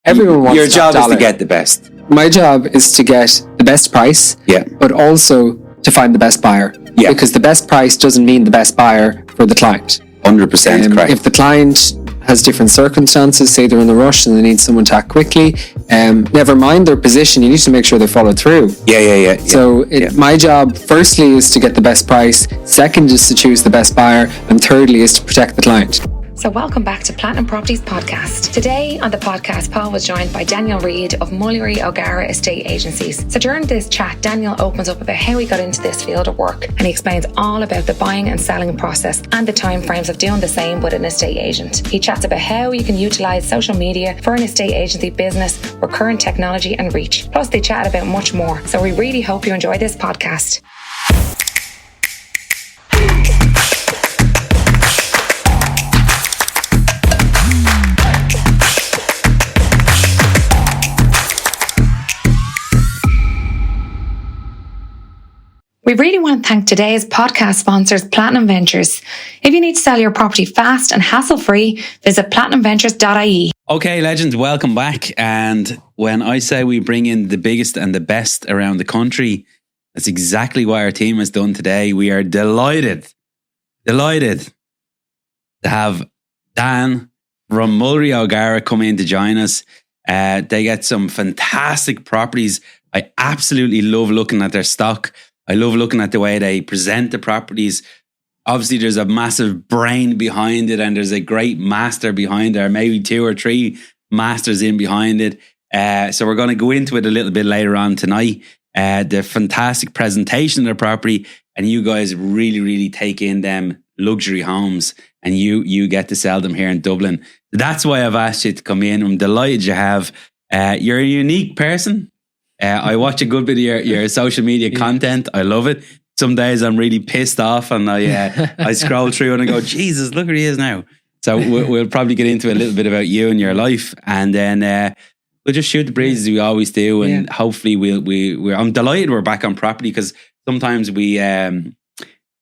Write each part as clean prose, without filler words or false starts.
Everyone wants Your top job is dollar. to get the best. My job is to get the best price, Yeah. but also to find the best buyer. Yeah. Because the best price doesn't mean the best buyer for the client. 100% correct. If the client has different circumstances, say they're in a rush and they need someone to act quickly, never mind their position, you need to make sure they follow through. Yeah. So my job, firstly, is to get the best price. Second is to choose the best buyer. And thirdly is to protect the client. So welcome back to Platinum Properties Podcast. Today on the podcast, Paul was joined by Daniel Reid of Mullery O'Gara Estate Agencies. So during this chat, Daniel opens up about how he got into this field of work, and he explains all about the buying and selling process and the timeframes of doing the same with an estate agent. He chats about how you can utilise social media for an estate agency business, recurrent technology and reach. Plus they chat about much more. So we really hope you enjoy this podcast. We really want to thank today's podcast sponsors, Platinum Ventures. If you need to sell your property fast and hassle-free, visit platinumventures.ie. Okay, legends, welcome back. And when I say we bring in the biggest and the best around the country, that's exactly what our team has done today. We are delighted to have Dan from Mullery O'Gara come in to join us. They get some fantastic properties. I absolutely love looking at their stock. I love looking at the way they present the properties. Obviously, there's a massive brain behind it and there's a great master behind it, or maybe 2 or 3 masters in behind it. So we're going to go into it a little bit later on tonight. The fantastic presentation of the property, and you guys really take in them luxury homes, and you get to sell them here in Dublin. That's why I've asked you to come in. I'm delighted you have. You're a unique person. I watch a good bit of your social media content. I love it. Some days I'm really pissed off and I scroll through and I go, Jesus, look where he is now. So we'll probably get into a little bit about you and your life, and then we'll just shoot the breeze as we always do. And hopefully I'm delighted we're back on property, because sometimes we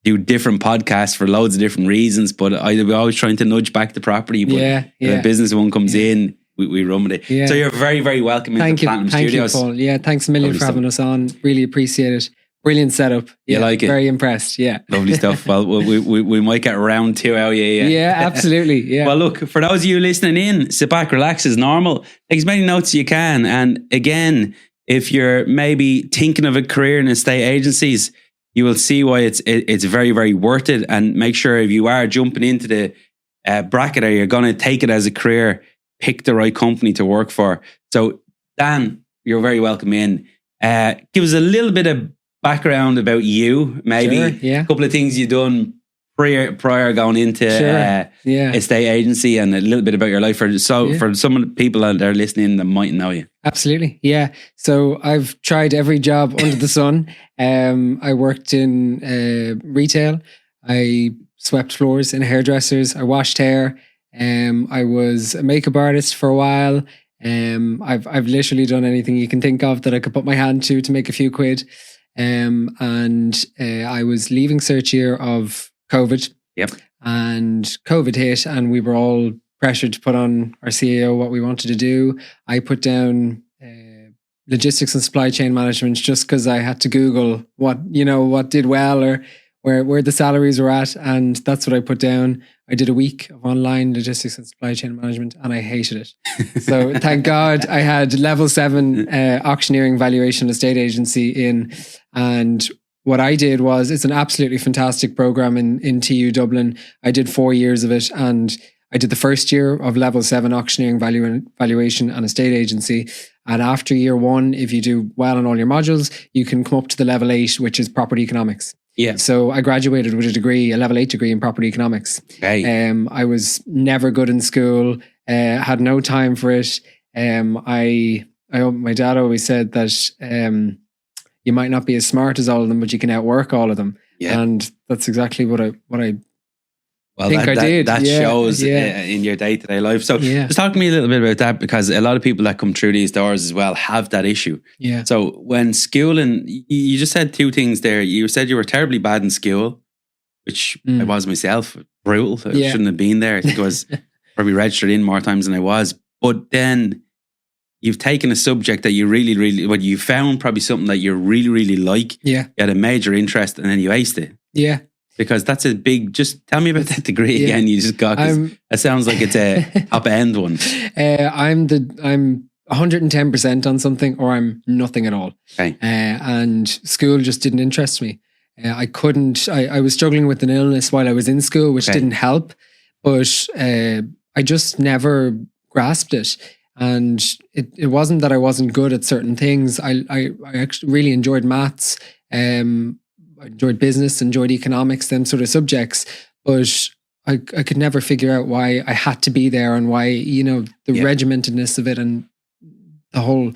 do different podcasts for loads of different reasons, but we're always trying to nudge back the property. But the business one comes in, we run with it. Yeah. So you're very welcome into Platinum Studios. Thank you, Paul. Yeah, thanks a million for having us on. Really appreciate it. Brilliant setup. You like it? Very impressed. Yeah. Lovely stuff. Well, we might get round 2 out. Yeah, absolutely. Yeah. Well, look, for those of you listening in, sit back, relax as normal. Take as many notes as you can. And again, if you're maybe thinking of a career in estate agencies, you will see why it's very worth it. And make sure if you are jumping into the bracket, or you're going to take it as a career, pick the right company to work for. So, Dan, you're very welcome in. Give us a little bit of background about you, maybe. Sure, a couple of things you've done prior going into estate agency, and a little bit about your life for some of the people that are listening that might know you. Absolutely. Yeah. So I've tried every job under the sun. I worked in retail. I swept floors in hairdressers. I washed hair. I was a makeup artist for a while. I've literally done anything you can think of that I could put my hand to make a few quid. And I was leaving cert year of COVID. Yep. And COVID hit, and we were all pressured to put on our CEO what we wanted to do. I put down logistics and supply chain management just because I had to Google what did well, or where the salaries were at, and that's what I put down. I did a week of online logistics and supply chain management, and I hated it. So thank God I had level 7 auctioneering valuation estate agency in. And what I did was, it's an absolutely fantastic program in TU Dublin. I did 4 years of it, and I did the first year of level 7 auctioneering valuation and estate agency. And after year 1, if you do well on all your modules, you can come up to the level 8, which is property economics. Yeah. So I graduated with a level 8 degree in property economics. Okay. I was never good in school, had no time for it. My dad always said that you might not be as smart as all of them, but you can outwork all of them. Yeah. And that's exactly what I Well, think I did. That shows in your day-to-day life. So just talk to me a little bit about that, because a lot of people that come through these doors as well have that issue. Yeah. So when schooling, you just said 2 things there. You said you were terribly bad in school, which I was myself. Brutal. I shouldn't have been there. I think I was probably registered in more times than I was. But then you've taken a subject that you really, well, you found probably something that you really like. Yeah. You had a major interest and then you aced it. Yeah. Because that's a big, just tell me about that degree again you just got. 'Cause it sounds like it's a top end one. I'm 110% on something, or I'm nothing at all. Okay. And school just didn't interest me. I was struggling with an illness while I was in school, which didn't help, but I just never grasped it. And it wasn't that I wasn't good at certain things. I actually really enjoyed maths. I enjoyed business, enjoyed economics, them sort of subjects, but I could never figure out why I had to be there and why, the regimentedness of it and the whole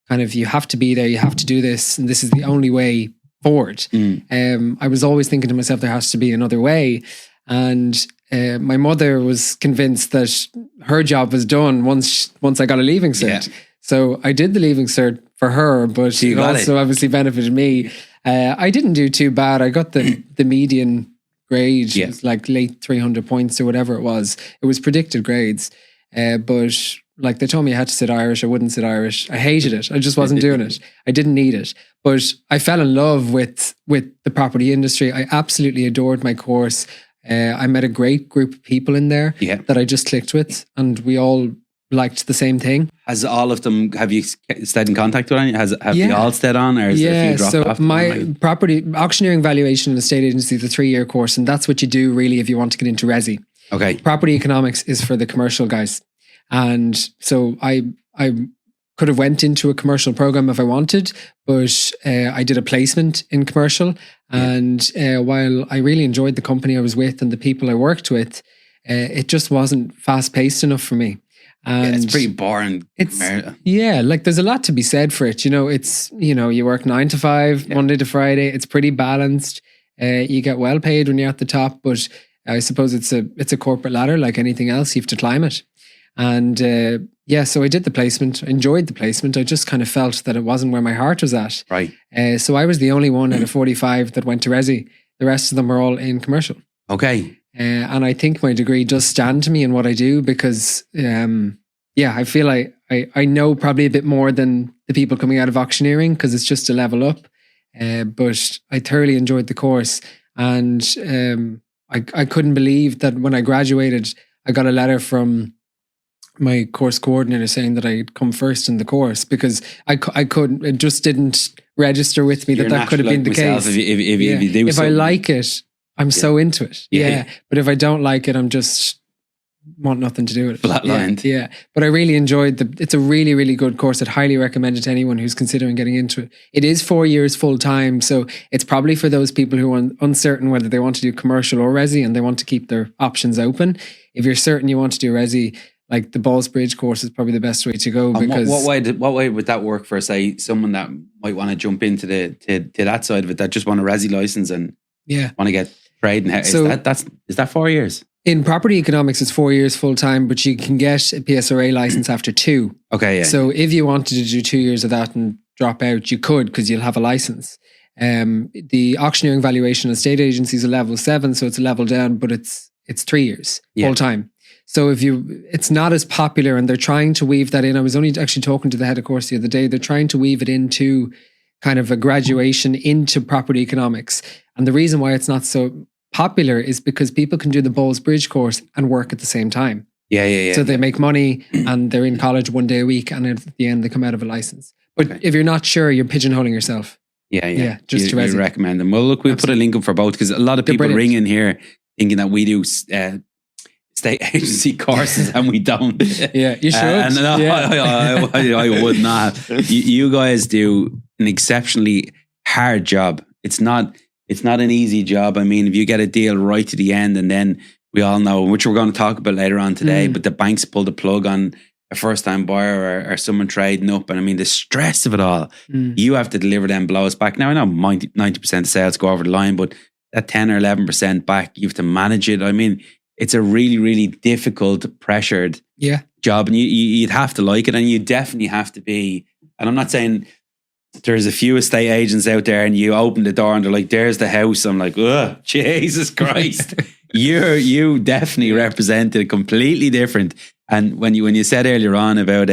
kind of, you have to be there, you have to do this, and this is the only way forward. I was always thinking to myself, there has to be another way. And my mother was convinced that her job was done once I got a leaving cert. Yeah. So I did the leaving cert for her, but it also obviously benefited me. I didn't do too bad. I got the median grade. It was like late 300 points or whatever it was. It was predicted grades. But like they told me I had to sit Irish. I wouldn't sit Irish. I hated it. I just wasn't doing it. I didn't need it. But I fell in love with the property industry. I absolutely adored my course. I met a great group of people in there that I just clicked with, and we all liked the same thing. Has all of them, have you stayed in contact with any? Have they all stayed on, or is there a few dropped off? So my property auctioneering, valuation and estate agency is a 3-year course, and that's what you do really if you want to get into resi. Okay. Property economics is for the commercial guys. And so I could have went into a commercial program if I wanted, but I did a placement in commercial. And while I really enjoyed the company I was with and the people I worked with, it just wasn't fast paced enough for me. And it's pretty boring. Like there's a lot to be said for it. You work 9 to 5, Monday to Friday. It's pretty balanced. You get well paid when you're at the top, but I suppose it's a corporate ladder like anything else. You have to climb it. And so I did the placement, enjoyed the placement. I just kind of felt that it wasn't where my heart was at. Right. So I was the only one out of 45 that went to resi. The rest of them were all in commercial. Okay. And I think my degree does stand to me in what I do because, I feel I know probably a bit more than the people coming out of auctioneering because it's just a level up. But I thoroughly enjoyed the course. And I couldn't believe that when I graduated, I got a letter from my course coordinator saying that I'd come first in the course because I couldn't, it just didn't register with me that could have been the case. If I like it, I'm so into it. But if I don't like it, I'm just want nothing to do with it. Flatlined. Yeah. But I really enjoyed it's a really, really good course. I'd highly recommend it to anyone who's considering getting into it. It is 4 years full time. So it's probably for those people who are uncertain whether they want to do commercial or resi and they want to keep their options open. If you're certain you want to do resi, like the Ballsbridge course is probably the best way to go. Because what way would that work for, say, someone that might want to jump into to that side of it, that just want a resi license and want to get trade? Is that 4 years? In property economics, it's 4 years full time, but you can get a PSRA license after 2. Okay, yeah. So if you wanted to do 2 years of that and drop out, you could because you'll have a license. The auctioneering, valuation and estate agency is a level 7, so it's a level down, but it's 3 years full time. So it's not as popular, and they're trying to weave that in. I was only actually talking to the head of course the other day. They're trying to weave it into kind of a graduation into property economics. And the reason why it's not so popular is because people can do the Ballsbridge course and work at the same time. Yeah. So they make money and they're in college 1 day a week, and at the end they come out of a license. But if you're not sure, you're pigeonholing yourself. Yeah. Just to recommend them. Well, look, we'll put a link up for both because a lot of people ring in here thinking that we do state agency courses and we don't. Yeah, you should. I would not. You guys do an exceptionally hard job. It's not an easy job. I mean, if you get a deal right to the end, and then we all know, which we're going to talk about later on today, but the banks pull the plug on a first-time buyer or someone trading up, and I mean the stress of it all. You have to deliver them blows back. Now I know 90% of sales go over the line, but that 10 or 11% back, you have to manage it. I mean, it's a really, really difficult, pressured job, and you'd have to like it, and you definitely have to be. And I'm not saying there's a few estate agents out there, and you open the door and they're like, "There's the house." I'm like, "Oh, Jesus Christ!" you definitely represented completely different. And when you said earlier on about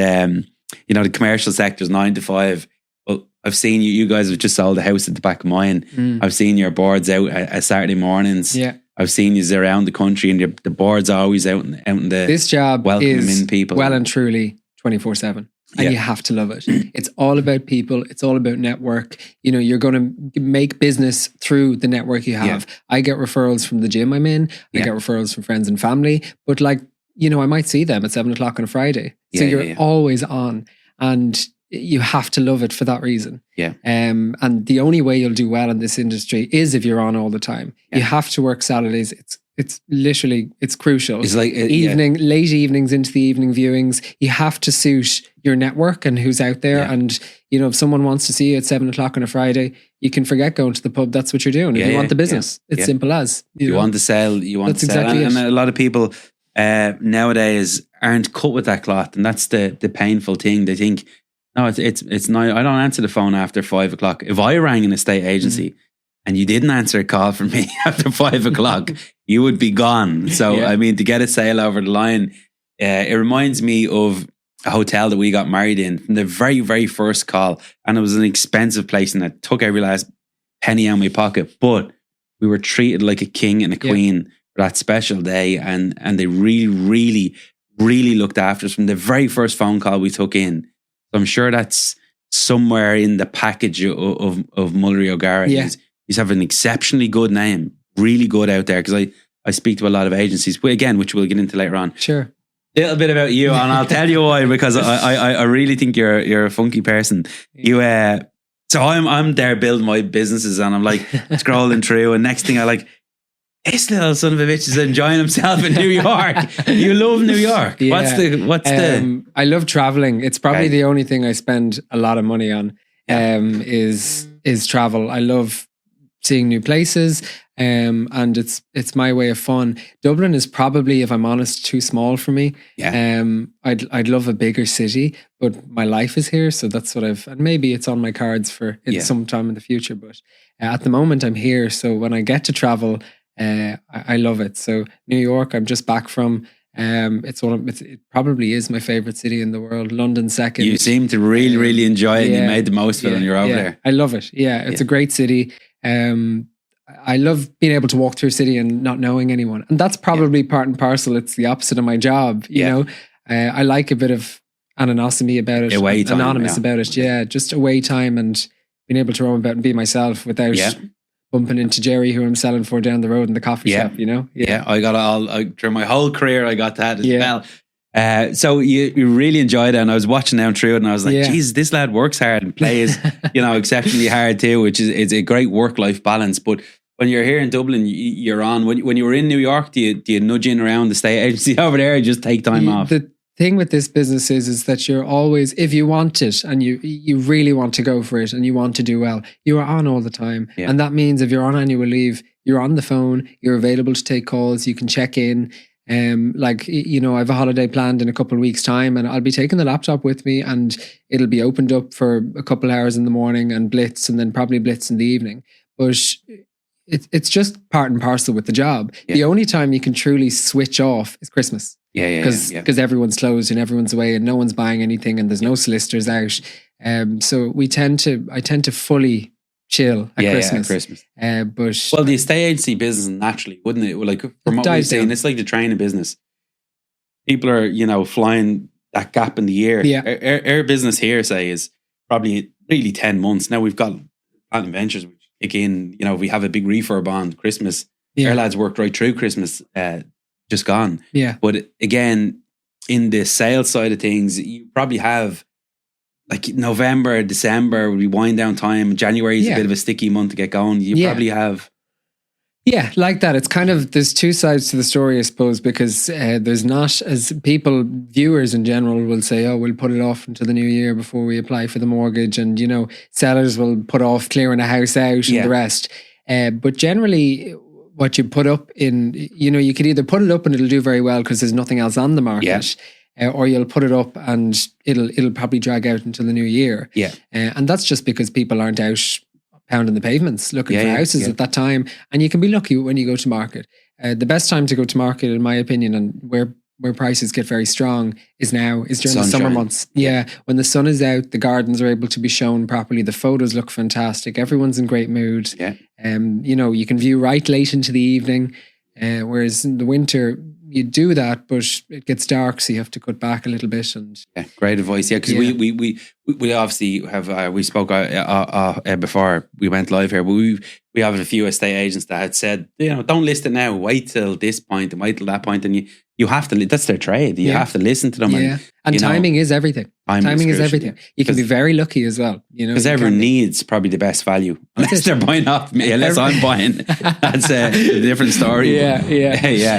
you know, the commercial sector's 9 to 5. Well, I've seen you guys have just sold a house at the back of mine. I've seen your boards out at Saturday mornings. Yeah. I've seen you around the country, and the board's always out in the. This job welcoming is in people. well and truly 24/7. And you have to love it. It's all about people. It's all about network. You know, you're going to make business through the network you have. I get referrals from the gym I'm in. I get referrals from friends and family. But like, you know, I might see them at 7 o'clock on a Friday. So you're always on. And you have to love it for that reason. Yeah. And the only way you'll do well in this industry is if you're on all the time. You have to work Saturdays. It's literally, it's crucial. It's like late evenings into the evening viewings. You have to suit your network and who's out there. Yeah. And, you know, if someone wants to see you at 7 o'clock on a Friday, you can forget going to the pub. That's what you're doing. If you want the business, it's simple as. You want to sell, That's to sell. exactly And it. a lot of people nowadays aren't cut with that cloth. And that's the painful thing. They think, no, it's not, I don't answer the phone after 5 o'clock. If I rang an estate agency and you didn't answer a call from me after 5 o'clock, you would be gone. So, I mean, to get a sale over the line, it reminds me of a hotel that we got married in from the very, very first call. And it was an expensive place and it took every last penny out of my pocket. But we were treated like a king and a queen for that special day. And they really, really, really looked after us from the very first phone call we took in. So I'm sure that's somewhere in the package of Mullery O'Gara. Yeah. He's have an exceptionally good name, really good out there. Because I speak to a lot of agencies, again, which we'll get into later on. Sure. A little bit about you, and I'll tell you why. Because I really think you're a funky person. You so I'm there building my businesses, and I'm like scrolling through, and next thing I like, this little son of a bitch is enjoying himself in New York. You love New York. Yeah. What's the? I love traveling. It's probably the only thing I spend a lot of money on. Is travel. I love seeing new places. And it's my way of fun. Dublin is probably, if I'm honest, too small for me. Yeah. I'd love a bigger city, but my life is here, so that's what and maybe it's on my cards for some time in the future. But at the moment, I'm here, so when I get to travel, I love it. So New York, I'm just back from. It probably is my favorite city in the world. London second. You seem to really, really enjoy it. And you made the most of it when you're over there. I love it. Yeah, it's a great city. I love being able to walk through a city and not knowing anyone. And that's probably part and parcel. It's the opposite of my job, you know. I like a bit of anonymity about it. Away time, anonymous about it. Yeah, just away time and being able to roam about and be myself without bumping into Jerry, who I'm selling for down the road in the coffee shop, you know. Yeah, I got through my whole career, I got that as well. So you really enjoyed it, and I was watching down through it, and I was like, Jesus, this lad works hard and plays, you know, exceptionally hard too, which is a great work-life balance. But when you're here in Dublin, you're on. When you were in New York, do you nudge in around the state agency over there, or just take time off? The thing with this business is that you're always, if you want it and you really want to go for it and you want to do well, you are on all the time. And that means if you're on annual leave, you're on the phone, you're available to take calls, you can check in. Like, you know, I have a holiday planned in a couple of weeks' time, and I'll be taking the laptop with me, and it'll be opened up for a couple hours in the morning and blitz, and then probably blitz in the evening. But it's just part and parcel with the job. The only time you can truly switch off is Christmas. Because everyone's closed and everyone's away and no one's buying anything and there's no solicitors out. So I tend to fully chill at Christmas. But the estate agency business naturally, wouldn't it? Like from what we've seen, it's like the training business. People are, you know, flying that gap in the year. Our business here, say, is probably really 10 months. Now we've got Platinum Ventures, which kick in, you know, we have a big refurb on Christmas. Our lads worked right through Christmas, just gone. But again, in the sales side of things, you probably have like November, December, we wind down time. January is a bit of a sticky month to get going. You probably have. Yeah, like that. It's kind of, there's two sides to the story, I suppose, because there's not, as viewers in general will say, oh, we'll put it off until the new year before we apply for the mortgage. And, you know, sellers will put off clearing a house out and the rest. But generally, what you put up in, you know, you could either put it up and it'll do very well because there's nothing else on the market. Or you'll put it up and it'll probably drag out until the new year. And that's just because people aren't out pounding the pavements looking for houses at that time. And you can be lucky when you go to market. The best time to go to market, in my opinion, and we're where prices get very strong is during the summer Sunshine. months. Yeah. When the sun is out, the gardens are able to be shown properly. The photos look fantastic. Everyone's in great mood. Yeah. You can view right late into the evening. Whereas in the winter, you do that, but it gets dark, so you have to cut back a little bit. And Yeah, great advice. Yeah, because we obviously have we spoke before we went live here, but we have a few estate agents that had said, don't list it now. Wait till this point and wait till that point, and you have to. That's their trade. You have to listen to them. And timing is everything. Timing is crucial, everything. You can be very lucky as well. Because everyone needs probably the best value. Unless they're buying off me, unless I'm buying. That's a different story. Yeah.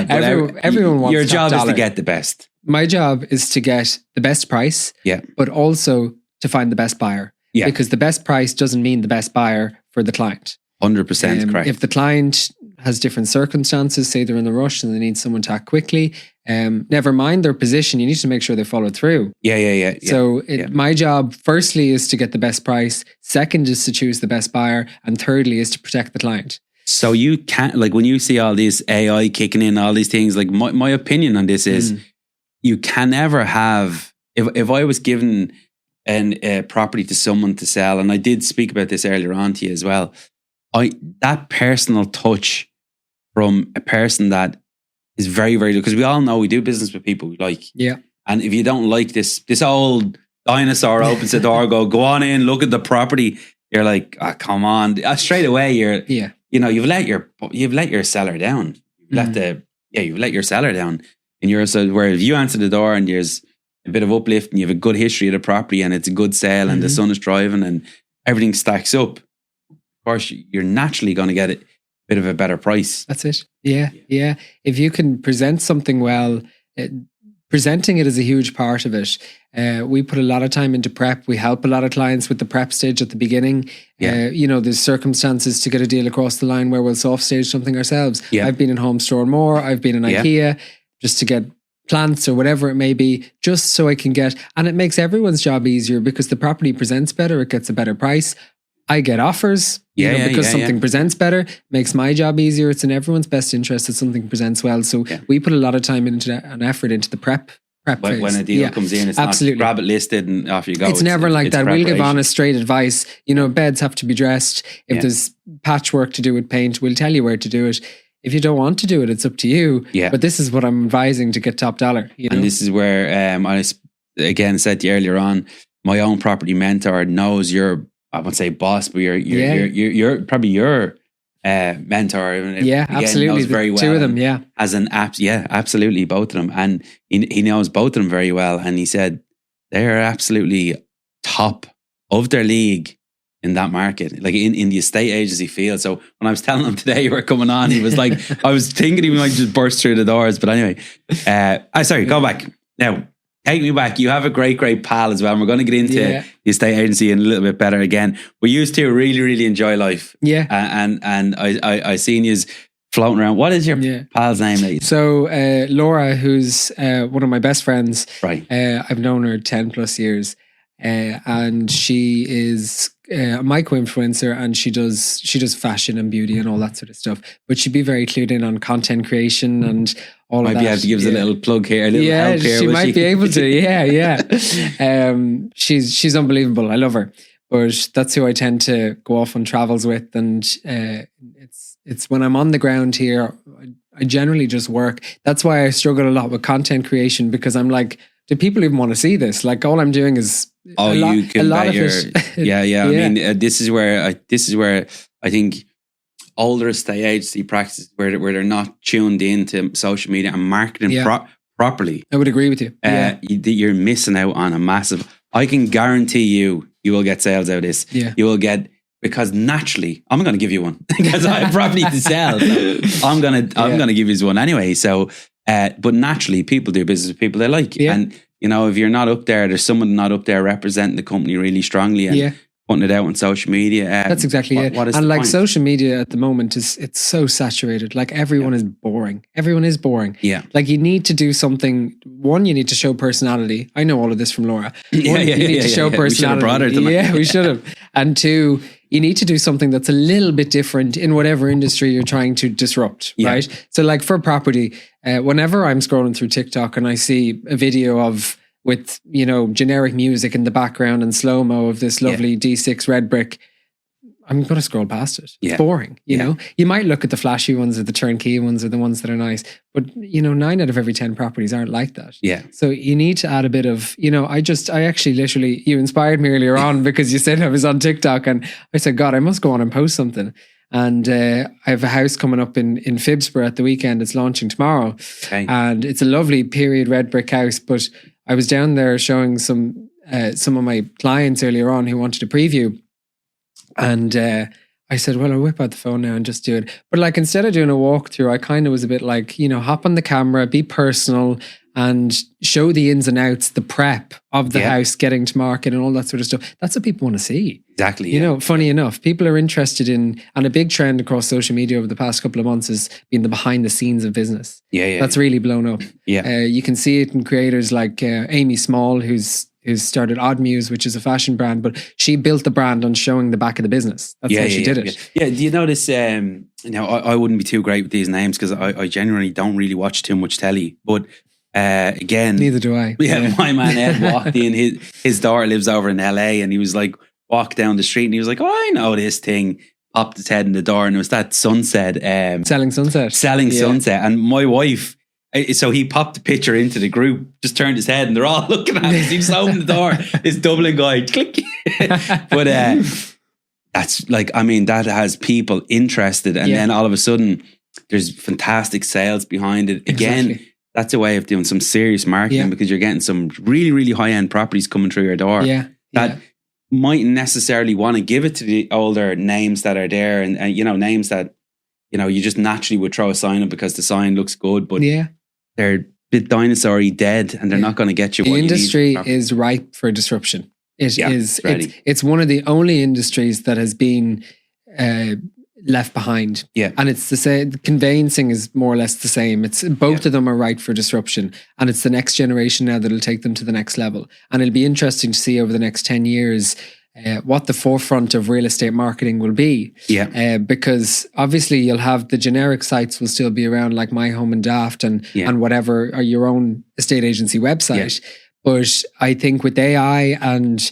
But Everyone wants your job dollar. is to get the best. My job is to get the best price. Yeah. But also to find the best buyer. Yeah. Because the best price doesn't mean the best buyer for the client. 100% correct. If the client has different circumstances, say they're in a rush and they need someone to act quickly, never mind their position, you need to make sure they follow through. Yeah. So my job, firstly, is to get the best price. Second is to choose the best buyer. And thirdly is to protect the client. So you can't, like when you see all these AI kicking in, all these things, like my opinion on this is you can never have, if I was given a property to someone to sell, and I did speak about this earlier on to you as well, that personal touch from a person that is very, very good, because we all know we do business with people we like. Yeah. And if you don't like this old dinosaur opens the door, go on in, look at the property. You're like, come on. Straight away, you've let your seller down. You've let your seller down. And you're so where if you answer the door and there's a bit of uplift and you have a good history of the property and it's a good sale and the sun is driving and everything stacks up, of course you're naturally going to get a bit of a better price. That's it. Yeah. If you can present something well, presenting it is a huge part of it. We put a lot of time into prep. We help a lot of clients with the prep stage at the beginning. There's circumstances to get a deal across the line where we'll soft stage something ourselves. I've been in Home Store More. I've been in IKEA just to get plants or whatever it may be, just so I can get, and it makes everyone's job easier because the property presents better. It gets a better price. I get offers because something presents better, makes my job easier. It's in everyone's best interest that something presents well. So we put a lot of time into and effort into the prep phase. When a deal comes in, it's absolutely not grab it listed and off you go. It's never like that. We'll give honest, straight advice. Beds have to be dressed. If there's patchwork to do with paint, we'll tell you where to do it. If you don't want to do it, it's up to you. Yeah. But this is what I'm advising to get top dollar. And this is where I again said to you earlier on, my own property mentor knows your, I won't say boss, but you're probably your mentor. Yeah, again, absolutely. Knows very well. Two of them, yeah. As an app, yeah, absolutely, both of them. And he knows both of them very well. And he said they are absolutely top of their league in that market, like in the estate agency field. So when I was telling him today you were coming on, he was like, I was thinking he might just burst through the doors. But anyway, go back. Now, take me back. You have a great pal as well. And we're going to get into the estate agency in a little bit better again. We used to really, really enjoy life. Yeah. And I seen you floating around. What is your pal's name, lady? So Laura, who's one of my best friends. Right. I've known her 10 plus years. And she is a micro-influencer, and she does fashion and beauty and all that sort of stuff. But she'd be very clued in on content creation and all of that. Might be able to give us a little plug here, a little help here. She might be able to. Yeah. She's unbelievable. I love her. But that's who I tend to go off on travels with. And it's when I'm on the ground here, I generally just work. That's why I struggle a lot with content creation, because I'm like, do people even want to see this? Like, all I'm doing is a lot of it. Yeah. I mean, this is where I think older estate agency practices where they're not tuned into social media and marketing properly. I would agree with you. You're missing out on a massive. I can guarantee you will get sales out of this. Yeah. You will get, because naturally, I'm going to give you one because I have property to sell. So I'm going to give you one anyway. So. But naturally, people do business with people they like. Yeah. And, if you're not up there, there's someone not up there representing the company really strongly. And putting it out on social media. That's exactly it. What is and the like point? social media at the moment it's so saturated. Like everyone is boring. Everyone is boring. Yeah. Like you need to do something. One, you need to show personality. I know all of this from Laura. One, you need to show personality. We should have brought her tonight. Yeah, we should have. And two, you need to do something that's a little bit different in whatever industry you're trying to disrupt, right? So like for property, whenever I'm scrolling through TikTok and I see a video with, you know, generic music in the background and slow-mo of this lovely D6 red brick, I'm going to scroll past it. It's boring, you know? You might look at the flashy ones or the turnkey ones or the ones that are nice, but, you know, 9 out of every 10 properties aren't like that. Yeah. So you need to add a bit of, you know, I actually literally, you inspired me earlier on because you said I was on TikTok and I said, God, I must go on and post something. And I have a house coming up in Phibsborough at the weekend. It's launching tomorrow. Okay. And it's a lovely period red brick house, but I was down there showing some of my clients earlier on who wanted a preview. And I said, well, I'll whip out the phone now and just do it. But like, instead of doing a walkthrough, I kind of was a bit like, you know, hop on the camera, be personal and show the ins and outs, the prep of the house getting to market and all that sort of stuff. That's what people want to see. Exactly. You know, funny enough, people are interested in, and a big trend across social media over the past couple of months has been the behind the scenes of business. That's really blown up. You can see it in creators like Amy Small, who's started Odd Muse, which is a fashion brand, but she built the brand on showing the back of the business. That's how she did it. Yeah. Do you notice, now I wouldn't be too great with these names because I genuinely don't really watch too much telly, but again, neither do I. Yeah, my man Ed walked in. His daughter lives over in LA, and he was like, walked down the street, and he was like, "Oh, I know this thing." Popped his head in the door, and it was that Sunset, Selling Sunset, Sunset. And my wife, so he popped the picture into the group, just turned his head, and they're all looking at him. He just opened the door. This Dublin guy, click. But that's like, I mean, that has people interested, and then all of a sudden, there's fantastic sales behind it. Again. Exactly. That's a way of doing some serious marketing because you're getting some really, really high-end properties coming through your door that mightn't necessarily want to give it to the older names that are there and you know, names that, you know, you just naturally would throw a sign up because the sign looks good, but they're a bit dinosaur-y dead and they're not going to get you what you need. The industry is ripe for disruption. It's one of the only industries that has been left behind. And it's the same. Conveyancing is more or less the same. It's both of them are ripe for disruption, and it's the next generation now that'll take them to the next level. And it'll be interesting to see over the next 10 years what the forefront of real estate marketing will be. Because obviously you'll have the generic sites will still be around, like My Home and Daft and whatever, or your own estate agency website. But I think with AI and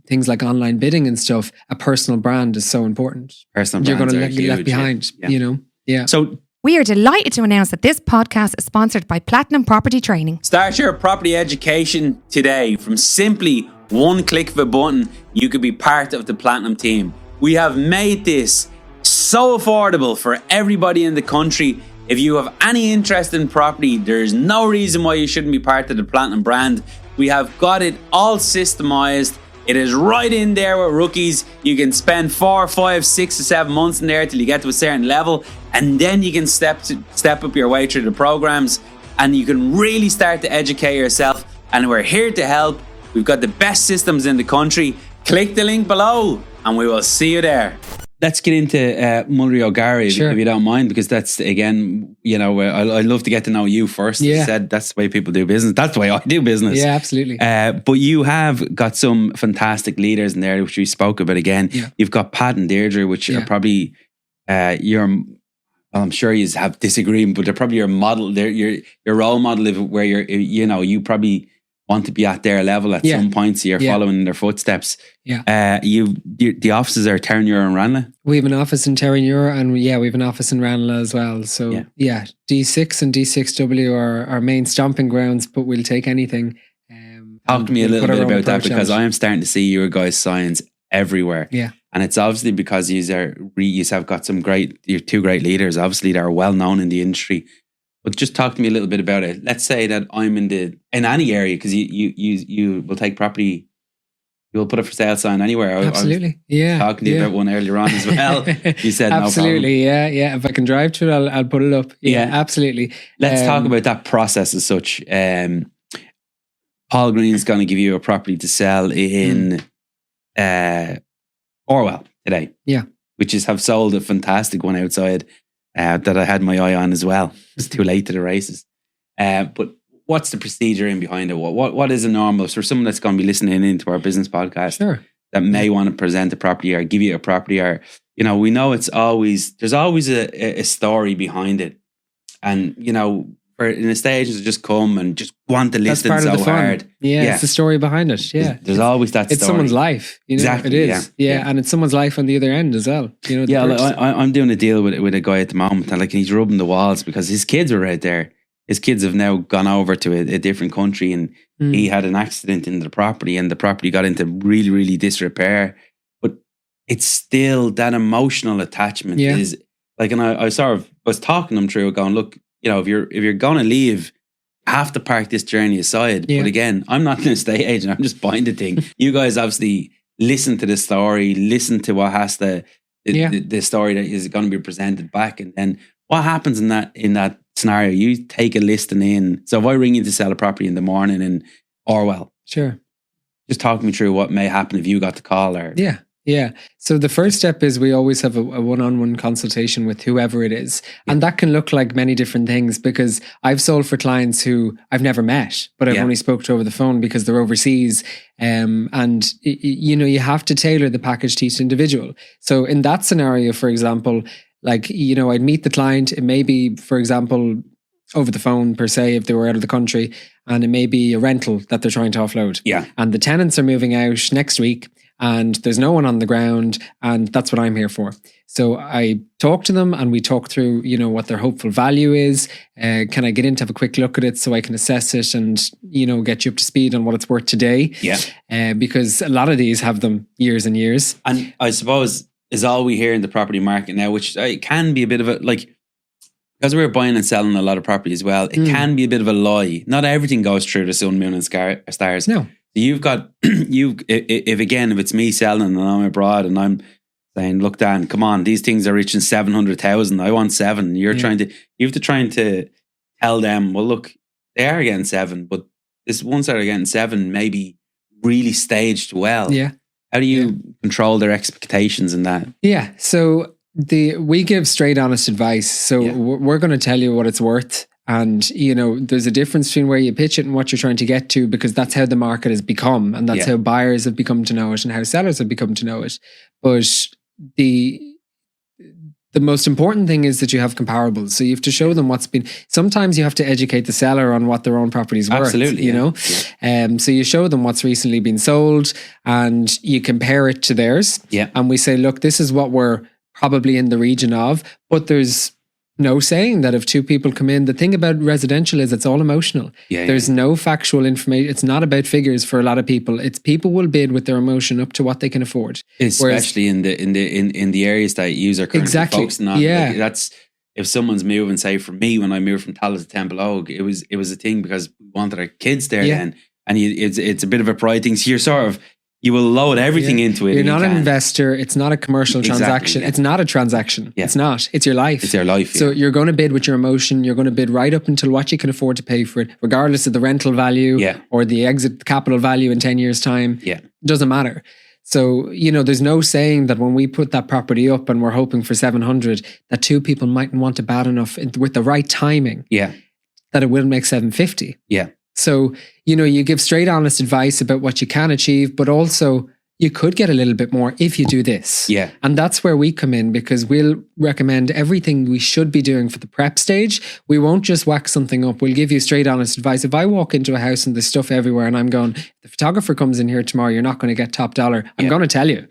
things like online bidding and stuff, a personal brand is so important. Personal You're brands going to be left behind, you know? So we are delighted to announce that this podcast is sponsored by Platinum Property Training. Start your property education today. From simply one click of a button, you could be part of the Platinum team. We have made this so affordable for everybody in the country. If you have any interest in property, there's no reason why you shouldn't be part of the Platinum brand. We have got it all systemized. It is right in there with rookies. You can spend 4, 5, 6 or 7 months in there till you get to a certain level, and then you can step up your way through the programs, and you can really start to educate yourself. And we're here to help. We've got the best systems in the country. Click the link below, and we will see you there. Let's get into Mulry O'Gara, if you don't mind, because that's, again, you know, I'd love to get to know you first. As I said, that's the way people do business. That's the way I do business. Yeah, absolutely. But you have got some fantastic leaders in there, which we spoke about again. You've got Pat and Deirdre, which are probably I'm sure you have disagreement, but they're probably your model. They're your role model of where you probably want to be at their level at some point, so you're following in their footsteps. The offices are Terranure and Ranelagh. We have an office in Terranure, and we have an office in Ranelagh as well. So D6 and D6W are our main stomping grounds, but we'll take anything. Talk to me a little bit about that, because I am starting to see your guys' signs everywhere. And it's obviously because you have got you're two great leaders, obviously, that are well known in the industry. But just talk to me a little bit about it. Let's say that I'm in any area, because you will take property, you will put a for sale sign anywhere. Absolutely, I was talking to you about one earlier on as well. You said absolutely, no problem. Yeah. If I can drive to it, I'll put it up. Yeah, absolutely. Let's talk about that process as such. Paul Green's going to give you a property to sell in Orwell today. Yeah. Which is have sold a fantastic one outside that I had my eye on as well. It's too late to the races. But what's the procedure in behind it? What is a normal for someone that's going to be listening into our business podcast that may want to present a property or give you a property, or we know there's always a story behind it, and for an estate agent to just come and just want to list it so hard. Yeah, it's the story behind it. Yeah, there's always that. It's story. someone's life. Exactly. It is. Yeah, and it's someone's life on the other end as well. I'm doing a deal with a guy at the moment, and he's rubbing the walls because his kids are out there. His kids have now gone over to a different country, and he had an accident in the property, and the property got into really, really disrepair. But it's still that emotional attachment is like, and I sort of was talking them through, going, look, if you're going to leave, you have to park this journey aside. But again, I'm not an estate agent. I'm just buying the thing. You guys obviously listen to the story, listen to what has the story that is going to be presented back, and then what happens in that scenario. You take a listing in. So if I ring you to sell a property in the morning in Orwell, sure, just talk me through what may happen if you got the call. Or Yeah. So the first step is we always have a one-on-one consultation with whoever it is. And that can look like many different things, because I've sold for clients who I've never met, but I've only spoke to over the phone because they're overseas. And you have to tailor the package to each individual. So in that scenario, for example, I'd meet the client. It may be, for example, over the phone per se, if they were out of the country, and it may be a rental that they're trying to offload. Yeah. And the tenants are moving out next week, and there's no one on the ground, and that's what I'm here for. So I talk to them, and we talk through, what their hopeful value is. Can I get in to have a quick look at it so I can assess it and, get you up to speed on what it's worth today? Yeah. Because a lot of these have them years and years. And I suppose is all we hear in the property market now, which can be a bit of a, because we're buying and selling a lot of property as well, it can be a bit of a lie. Not everything goes through the sun, moon and stars. No. You've got, if it's me selling and I'm abroad and I'm saying, look, Dan, come on, these things are reaching 700,000. I want 7. You have to try to tell them, well, look, they are getting 7, but this ones that are getting 7 maybe really staged well. Yeah. How do you control their expectations in that? Yeah. So we give straight, honest advice. So we're going to tell you what it's worth. And, there's a difference between where you pitch it and what you're trying to get to, because that's how the market has become. And that's how buyers have become to know it and how sellers have become to know it. But the most important thing is that you have comparables. So you have to show them sometimes you have to educate the seller on what their own property's worth. Absolutely. So you show them what's recently been sold and you compare it to theirs. Yeah. And we say, look, this is what we're probably in the region of, but there's no saying that if two people come in. The thing about residential is it's all emotional. There's no factual information. It's not about figures for a lot of people. It's people will bid with their emotion up to what they can afford. Especially in the areas that you are currently focusing on. That's if someone's moving. Say for me, when I moved from Tallaght to Temple Oak, it was a thing because we wanted our kids there then, and it's a bit of a pride thing. So you will load everything into it. You're not an investor. It's not a commercial transaction. It's not a transaction. It's not. It's your life. It's your life. So you're going to bid with your emotion. You're going to bid right up until what you can afford to pay for it, regardless of the rental value or the exit capital value in 10 years' time. Yeah. It doesn't matter. So, there's no saying that when we put that property up and we're hoping for 700, that two people mightn't want it bad enough with the right timing. That it will make 750. Yeah. So, you give straight, honest advice about what you can achieve, but also you could get a little bit more if you do this. Yeah. And that's where we come in, because we'll recommend everything we should be doing for the prep stage. We won't just whack something up. We'll give you straight, honest advice. If I walk into a house and there's stuff everywhere and I'm going, if the photographer comes in here tomorrow, you're not going to get top dollar. I'm going to tell you.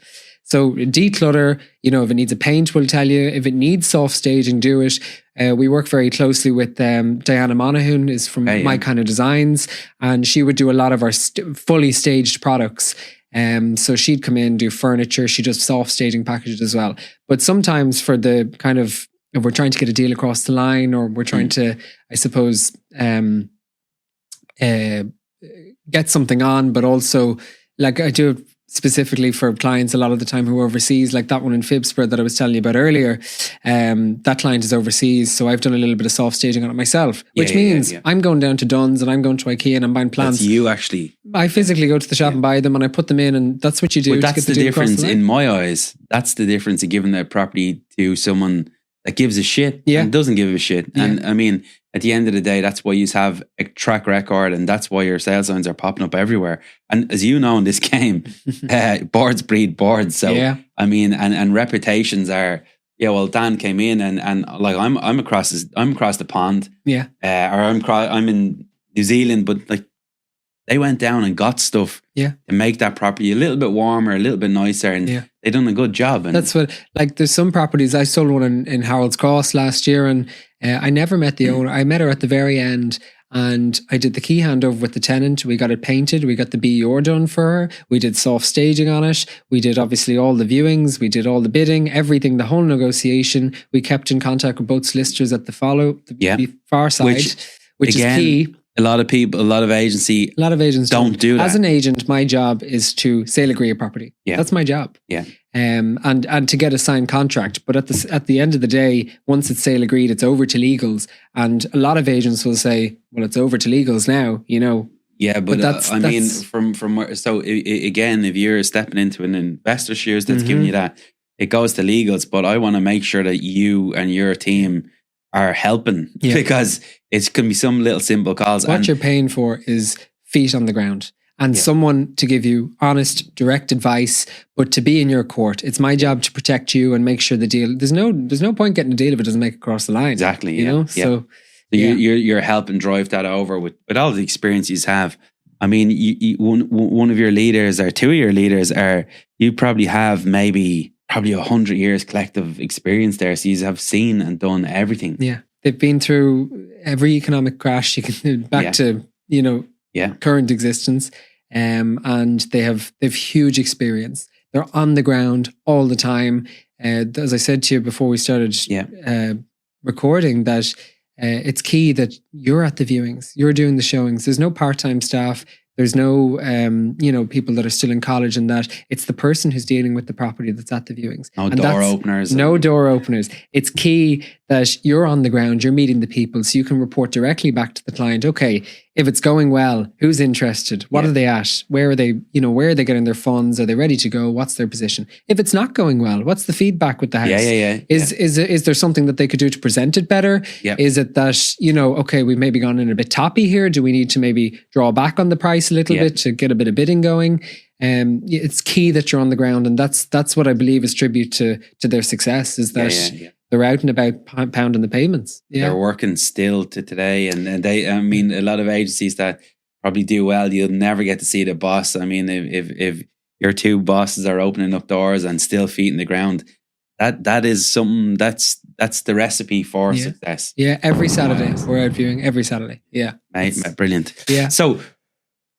So declutter, if it needs a paint, we'll tell you. If it needs soft staging, do it. We work very closely with Diana Monaghan, is from My Kind of Designs, and she would do a lot of our fully staged products. So she'd come in, do furniture. She does soft staging packages as well. But sometimes for the kind of, if we're trying to get a deal across the line, or we're trying to, I suppose, get something on, but also I do specifically for clients a lot of the time who are overseas, like that one in Phibsborough that I was telling you about earlier. That client is overseas, so I've done a little bit of soft staging on it myself, which means I'm going down to Dunn's and I'm going to IKEA and I'm buying plants. That's you actually. I physically go to the shop and buy them and I put them in, and that's what you do. But that's the difference in my eyes. That's the difference in giving the property to someone that gives a shit and doesn't give a shit. And I mean, at the end of the day, that's why you have a track record, and that's why your sales signs are popping up everywhere. And as you know in this game, boards breed boards. So I mean, and reputations are. Yeah, well, Dan came in and like I'm across the pond. Yeah, or I'm in New Zealand, but like they went down and got stuff. Yeah, to make that property a little bit warmer, a little bit nicer, and they done a good job. And that's what, like, there's some properties. I sold one in Harold's Cross last year, and I never met the owner. I met her at the very end. And I did the key handover with the tenant. We got it painted. We got the BER done for her. We did soft staging on it. We did obviously all the viewings. We did all the bidding, everything, the whole negotiation. We kept in contact with both solicitors at the far side, which again, is key. A lot of agents don't do that. As an agent, my job is to sale agree a property. Yeah. That's my job. Yeah. And to get a signed contract. But at the end of the day, once it's sale agreed, it's over to legals. And a lot of agents will say, well, it's over to legals now, you know. Yeah, but I mean, so again, if you're stepping into an investor's shoes that's giving you that, it goes to legals. But I want to make sure that you and your team are helping, because it can be some little simple calls. What you're paying for is feet on the ground and someone to give you honest, direct advice, but to be in your court. It's my job to protect you and make sure the deal. There's no point getting a deal if it doesn't make it across the line. Exactly. You know. Yeah. So you're helping drive that over with all the experience you have. I mean, one of your leaders or two of your leaders you probably have probably 100 years collective experience there. So you have seen and done everything. Yeah. They've been through every economic crash you can back to, current existence. And they have huge experience. They're on the ground all the time. As I said to you before we started recording, that it's key that you're at the viewings, you're doing the showings. There's no part-time staff. There's no, people that are still in college and that. It's the person who's dealing with the property that's at the viewings. No door openers. No door openers. It's key that you're on the ground, you're meeting the people, so you can report directly back to the client. Okay, if it's going well, who's interested? What are they at? Where are they? Where are they getting their funds? Are they ready to go? What's their position? If it's not going well, what's the feedback with the house? Is there something that they could do to present it better? Yeah. Is it that, okay, we've maybe gone in a bit toppy here. Do we need to maybe draw back on the price a little bit to get a bit of bidding going? It's key that you're on the ground, and that's what I believe is tribute to their success, is that they're out and about pounding the pavements. Yeah. They're working still to today, and they, I mean, a lot of agencies that probably do well, you'll never get to see the boss. I mean, if your two bosses are opening up doors and still feet in the ground, that is something that's the recipe for success. Yeah, every Saturday we're out viewing every Saturday. Yeah, mate, brilliant. Yeah. So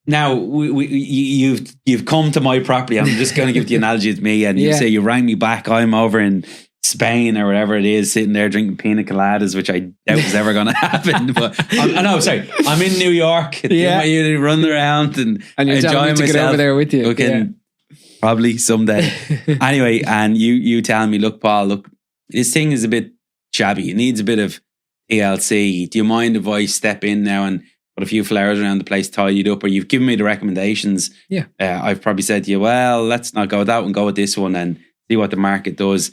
now you've come to my property. I'm just going to give the analogy to me, and you say you rang me back. I'm over in Spain or whatever it is, sitting there drinking pina coladas, which I doubt was ever going to happen. But I'm in New York. You run around and you're enjoying myself. To get over there with you. Probably someday. Anyway, and you tell me, look, Paul, this thing is a bit shabby. It needs a bit of TLC. Do you mind if I step in now and put a few flowers around the place, tidied up? Or you've given me the recommendations. Yeah. I've probably said to you, well, let's not go with that one, go with this one and see what the market does.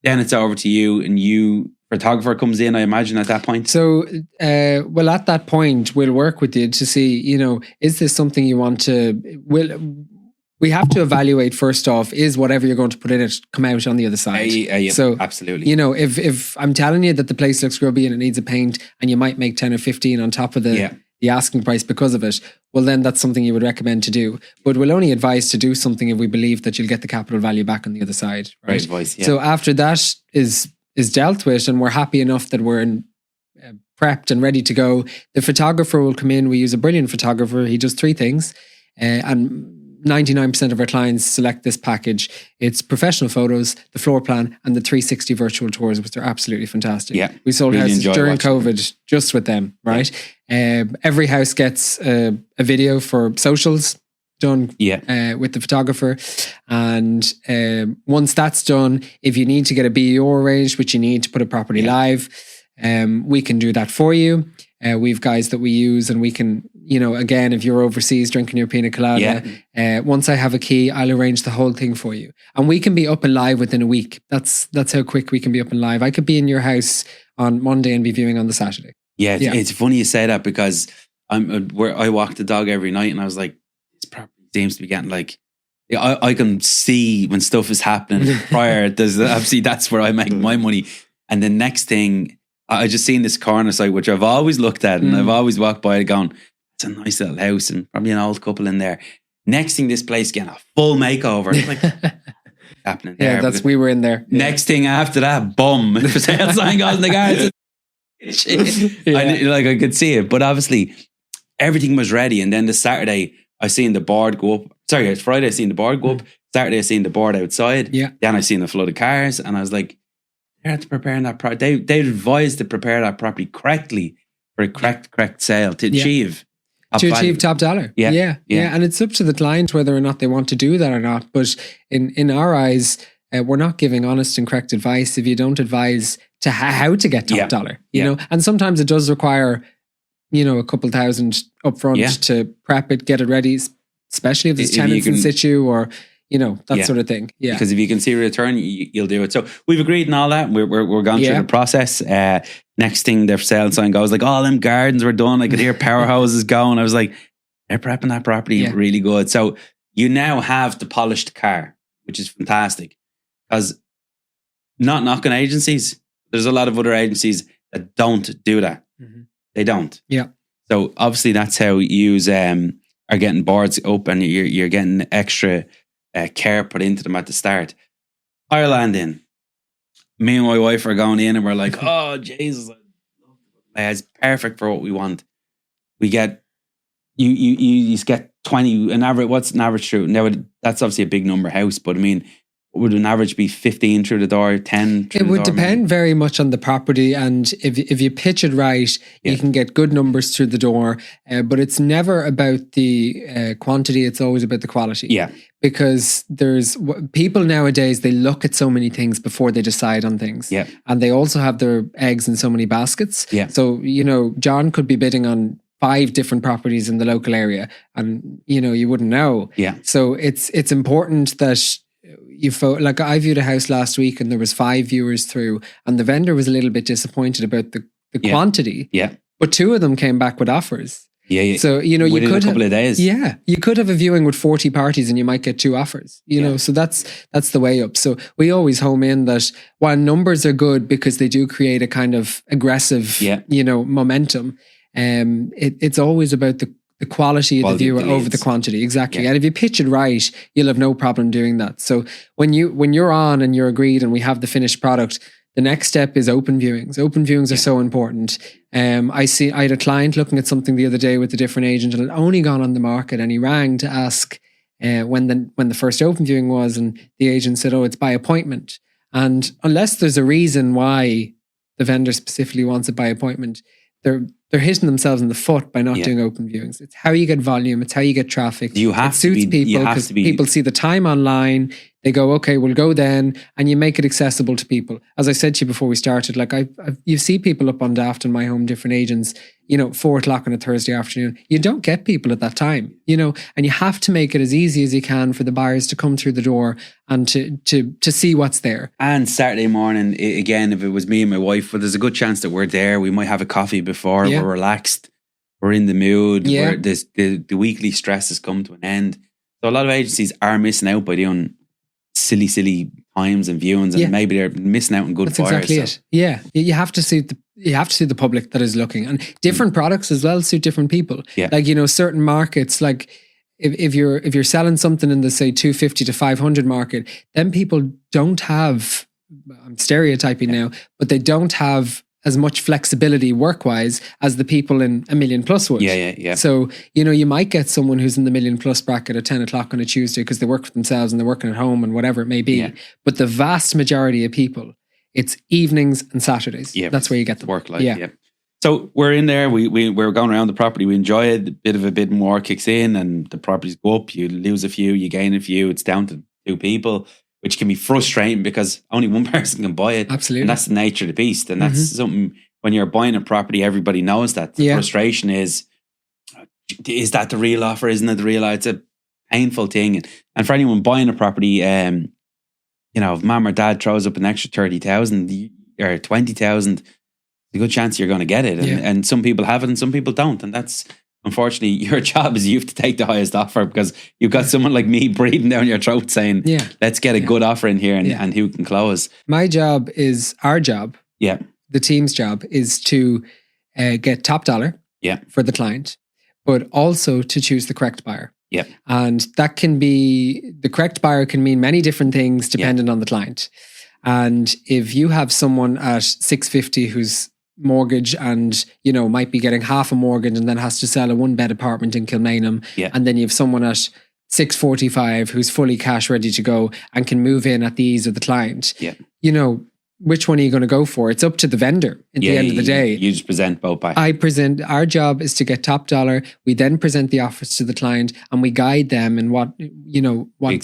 Then it's over to you, and photographer comes in, I imagine, at that point. So, at that point, we'll work with you to see, is this something you want to, we have to evaluate first off, is whatever you're going to put in it come out on the other side? So absolutely. If I'm telling you that the place looks grubby and it needs a paint, and you might make 10 or 15 on top of the asking price because of it, well, then that's something you would recommend to do. But we'll only advise to do something if we believe that you'll get the capital value back on the other side. Right? Great advice, yeah. So after that is dealt with, and we're happy enough that we're prepped and ready to go, the photographer will come in. We use a brilliant photographer. He does three things, and 99% of our clients select this package. It's professional photos, the floor plan, and the 360 virtual tours, which are absolutely fantastic. Yeah, we sold really houses during COVID just with them, right? Every house gets a video for socials. done Yeah. with the photographer. And once that's done, if you need to get a BEO arranged, which you need to put a property live, we can do that for you. We've guys that we use, and we can, again, if you're overseas drinking your pina colada, once I have a key, I'll arrange the whole thing for you. And we can be up and live within a week. That's how quick we can be up and live. I could be in your house on Monday and be viewing on the Saturday. Yeah, it's funny you say that, because I walk the dog every night, and I was like, this property seems to be getting like, I can see when stuff is happening prior. Obviously, that's where I make my money. And the next thing, I just seen this corner site, which I've always looked at, and I've always walked by it going, it's a nice little house and probably an old couple in there. Next thing, this place getting a full makeover. It's like, what's happening there? Yeah, we were in there. Next thing after that, boom, for sale sign goes in the garden. I could see it, but obviously everything was ready. And then the Saturday, I seen the board go up. Sorry, it's Friday, I seen the board go up. Saturday, I seen the board outside. Yeah. Then I seen the flood of cars, and I was like, they're preparing that property. They advised to prepare that property correctly for a correct sale to achieve top dollar. Yeah. And it's up to the client whether or not they want to do that or not. But in our eyes, we're not giving honest and correct advice if you don't advise to how to get top dollar. You know, and sometimes it does require, a couple thousand upfront to prep it, get it ready, especially if there's tenants in situ or that sort of thing. Yeah. Because if you can see a return, you'll do it. So we've agreed on all that. We're gone through the process. Next thing, their sale sign goes like, all them gardens were done. I could hear power hoses going. I was like, they're prepping that property really good. So you now have the polished car, which is fantastic. Because not knocking agencies, there's a lot of other agencies that don't do that. Mm-hmm. They don't. Yeah. So obviously that's how you are getting boards up, and you're getting extra care put into them at the start. Ireland in. Me and my wife are going in, and we're like, oh Jesus, it's perfect for what we want. We get you get 20 an average. What's an average through? Now that's obviously a big number house, but I mean, would an average be 15 through the door, 10 through it the would door, depend very much on the property, and if you pitch it right, you can get good numbers through the door, but it's never about the quantity, it's always about the quality. Yeah. Because there's people nowadays, they look at so many things before they decide on things. Yeah. And they also have their eggs in so many baskets. Yeah. So, John could be bidding on 5 different properties in the local area, and you wouldn't know. Yeah. So it's important that like I viewed a house last week, and there was 5 viewers through, and the vendor was a little bit disappointed about the quantity. Yeah. But 2 of them came back with offers. Yeah. So, you within could a couple of days. Yeah. You could have a viewing with 40 parties and you might get 2 offers, so that's the way up. So we always home in that while numbers are good because they do create a kind of aggressive, momentum, it's always about the quality of the viewer over the quantity. Exactly. And if you pitch it right, you'll have no problem doing that. So when you're on and you're agreed and we have the finished product, the next step is open viewings. Open viewings are so important. I had a client looking at something the other day with a different agent, and it had only gone on the market, and he rang to ask when the first open viewing was, and the agent said, oh, it's by appointment. And unless there's a reason why the vendor specifically wants it by appointment, they're hitting themselves in the foot by not doing open viewings. It's how you get volume. It's how you get traffic. It suits people because people see the time online. They go, okay, we'll go then, and you make it accessible to people. As I said to you before we started, like you see people up on Daft in my home, different agents, 4:00 on a Thursday afternoon. You don't get people at that time, and you have to make it as easy as you can for the buyers to come through the door and to see what's there. And Saturday morning, again, if it was me and my wife, well, there's a good chance that we're there. We might have a coffee before. We're relaxed. We're in the mood. Yeah. The weekly stress has come to an end. So a lot of agencies are missing out by doing silly times and viewings, and maybe they're missing out on good buyers. That's exactly it. Yeah, you have to suit the public that is looking, and different products as well suit different people. Yeah. Like certain markets, like if you're selling something in the say 250 to 500 market, then people don't have. I'm stereotyping now, but they don't have as much flexibility work-wise as the people in $1 million plus would. Yeah. So, you might get someone who's in the $1 million plus bracket at 10 o'clock on a Tuesday because they work for themselves and they're working at home and whatever it may be. Yeah. But the vast majority of people, it's evenings and Saturdays. Yeah. That's where you get them. Work life. Yeah. So we're in there. We're going around the property. We enjoy it. A bit more kicks in, and the properties go up. You lose a few, you gain a few. It's down to 2 people, which can be frustrating because only one person can buy it. Absolutely. And that's the nature of the beast. And that's something, when you're buying a property, everybody knows that. The frustration is that the real offer? Isn't it the real offer? It's a painful thing. And for anyone buying a property, if mom or dad throws up an extra 30,000 or 20,000, a good chance you're going to get it. And some people have it and some people don't. And that's, unfortunately, your job is you have to take the highest offer, because you've got someone like me breathing down your throat saying, let's get a good offer in here and who can close. My job is our job. Yeah. The team's job is to get top dollar for the client, but also to choose the correct buyer. Yeah. And that can be, the correct buyer can mean many different things depending on the client. And if you have someone at 650 who's mortgage and might be getting half a mortgage and then has to sell a 1-bed apartment in Kilmainham, and then you have someone at 645 who's fully cash ready to go and can move in at the ease of the client, which one are you going to go for? It's up to the vendor at the end of the day. You just present both back. Our job is to get top dollar. We then present the offers to the client and we guide them in what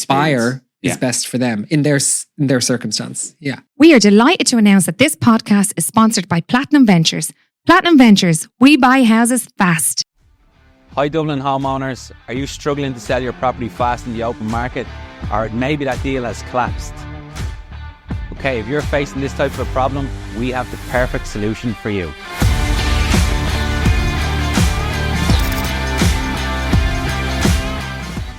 buyer is best for them in their circumstance. Yeah. We are delighted to announce that this podcast is sponsored by Platinum Ventures. Platinum Ventures, we buy houses fast. Hi Dublin homeowners, are you struggling to sell your property fast in the open market? Or maybe that deal has collapsed? Okay, if you're facing this type of a problem, we have the perfect solution for you.